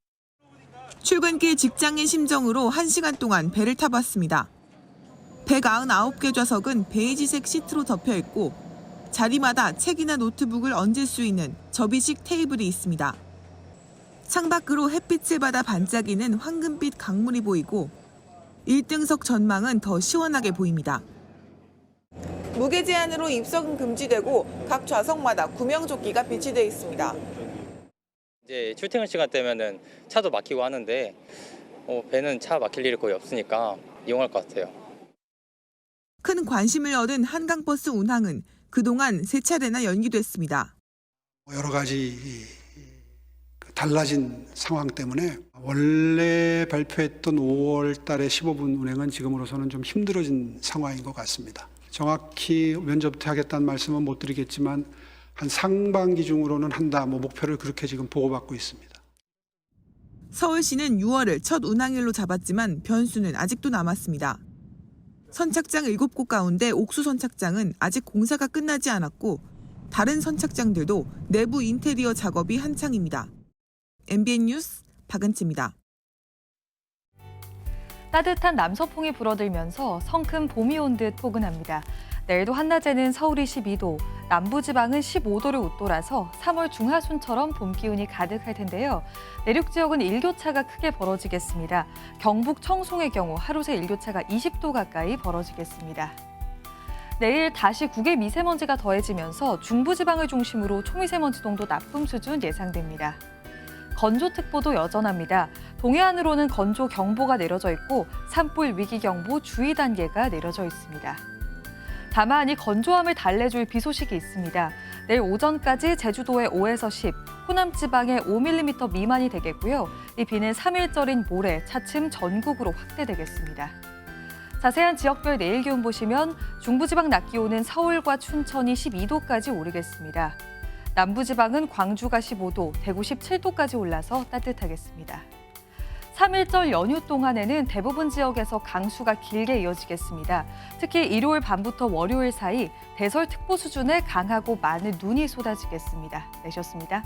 출근길 직장인 심정으로 1시간 동안 배를 타봤습니다. 199개 좌석은 베이지색 시트로 덮여 있고 자리마다 책이나 노트북을 얹을 수 있는 접이식 테이블이 있습니다. 창밖으로 햇빛을 받아 반짝이는 황금빛 강물이 보이고 1등석 전망은 더 시원하게 보입니다. 무게 제한으로 입석은 금지되고 각 좌석마다 구명조끼가 비치되어 있습니다. 이제 출퇴근 시간 되면은 차도 막히고 하는데 배는 차 막힐 일이 거의 없으니까 이용할 것 같아요. 큰 관심을 얻은 한강버스 운항은 그동안 3차례나 연기됐습니다. 여러 가지 달라진 상황 때문에 원래 발표했던 5월 달에 15분 운행은 지금으로서는 좀 힘들어진 상황인 것 같습니다. 정확히 면접부터 하겠다는 말씀은 못 드리겠지만 한 상반기 중으로는 한다, 목표를 그렇게 지금 보고받고 있습니다. 서울시는 6월을 첫 운항일로 잡았지만 변수는 아직도 남았습니다. 선착장 7곳 가운데 옥수 선착장은 아직 공사가 끝나지 않았고 다른 선착장들도 내부 인테리어 작업이 한창입니다. MBN 뉴스 박은지입니다. 따뜻한 남서풍이 불어들면서 성큼 봄이 온 듯 포근합니다. 내일도 한낮에는 서울이 12도, 남부지방은 15도를 웃돌아서 3월 중하순처럼 봄 기운이 가득할 텐데요. 내륙 지역은 일교차가 크게 벌어지겠습니다. 경북 청송의 경우 하루 새 일교차가 20도 가까이 벌어지겠습니다. 내일 다시 국외 미세먼지가 더해지면서 중부지방을 중심으로 초미세먼지 농도 나쁨 수준 예상됩니다. 건조특보도 여전합니다. 동해안으로는 건조경보가 내려져 있고 산불 위기경보 주의 단계가 내려져 있습니다. 다만 이 건조함을 달래줄 비 소식이 있습니다. 내일 오전까지 제주도에 5에서 10, 호남 지방에 5mm 미만이 되겠고요. 이 비는 3일절인 모레 차츰 전국으로 확대되겠습니다. 자세한 지역별 내일 기온 보시면 중부지방 낮 기온은 서울과 춘천이 12도까지 오르겠습니다. 남부지방은 광주가 15도, 대구 17도까지 올라서 따뜻하겠습니다. 3일절 연휴 동안에는 대부분 지역에서 강수가 길게 이어지겠습니다. 특히 일요일 밤부터 월요일 사이 대설특보 수준의 강하고 많은 눈이 쏟아지겠습니다. 내셨습니다.